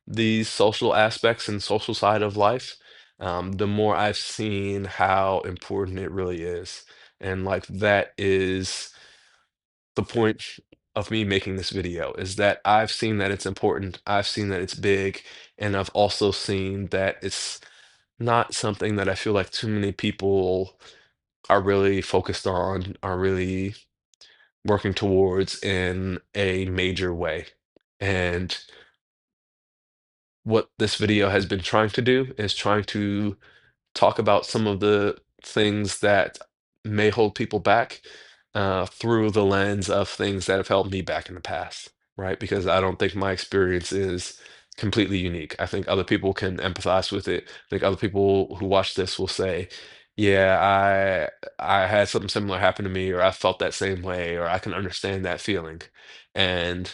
these social aspects and social side of life, the more I've seen how important it really is. And like that is the point of me making this video is that I've seen that it's important, I've seen that it's big, and I've also seen that it's not something that I feel like too many people are really focused on, are really working towards in a major way. And what this video has been trying to do is trying to talk about some of the things that may hold people back through the lens of things that have held me back in the past, right? Because I don't think my experience is completely unique. I think other people can empathize with it. I think other people who watch this will say, "Yeah, I had something similar happen to me, or I felt that same way, or I can understand that feeling." And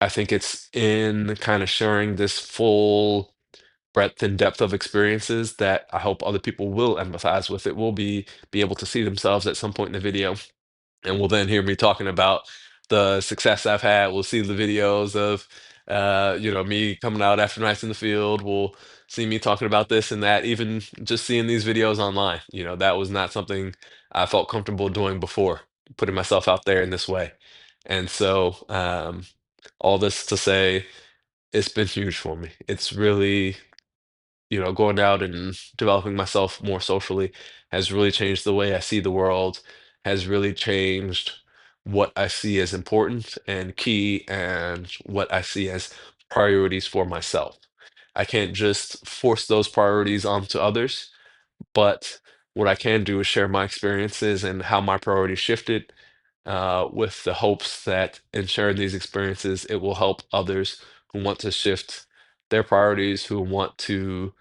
I think it's in kind of sharing this full breadth and depth of experiences that I hope other people will empathize with it, will be able to see themselves at some point in the video, and will then hear me talking about the success I've had. Will see the videos of me coming out after nights in the field. Will see me talking about this and that, even just seeing these videos online. That was not something I felt comfortable doing before, putting myself out there in this way. And so all this to say, it's been huge for me. It's really going out and developing myself more socially has really changed the way I see the world, has really changed what I see as important and key and what I see as priorities for myself. I can't just force those priorities onto others, but what I can do is share my experiences and how my priorities shifted with the hopes that in sharing these experiences, it will help others who want to shift their priorities, who want to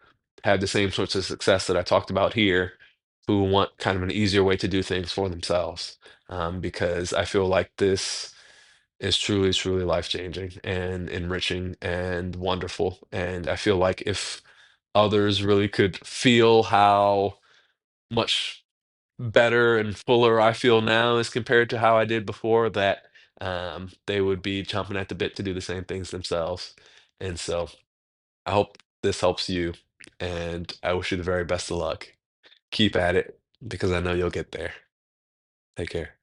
have the same sorts of success that I talked about here, who want kind of an easier way to do things for themselves. Because I feel like this is truly, truly life-changing and enriching and wonderful. And I feel like if others really could feel how much better and fuller I feel now as compared to how I did before, that they would be chomping at the bit to do the same things themselves. And so I hope this helps you, and I wish you the very best of luck. Keep at it because I know you'll get there. Take care.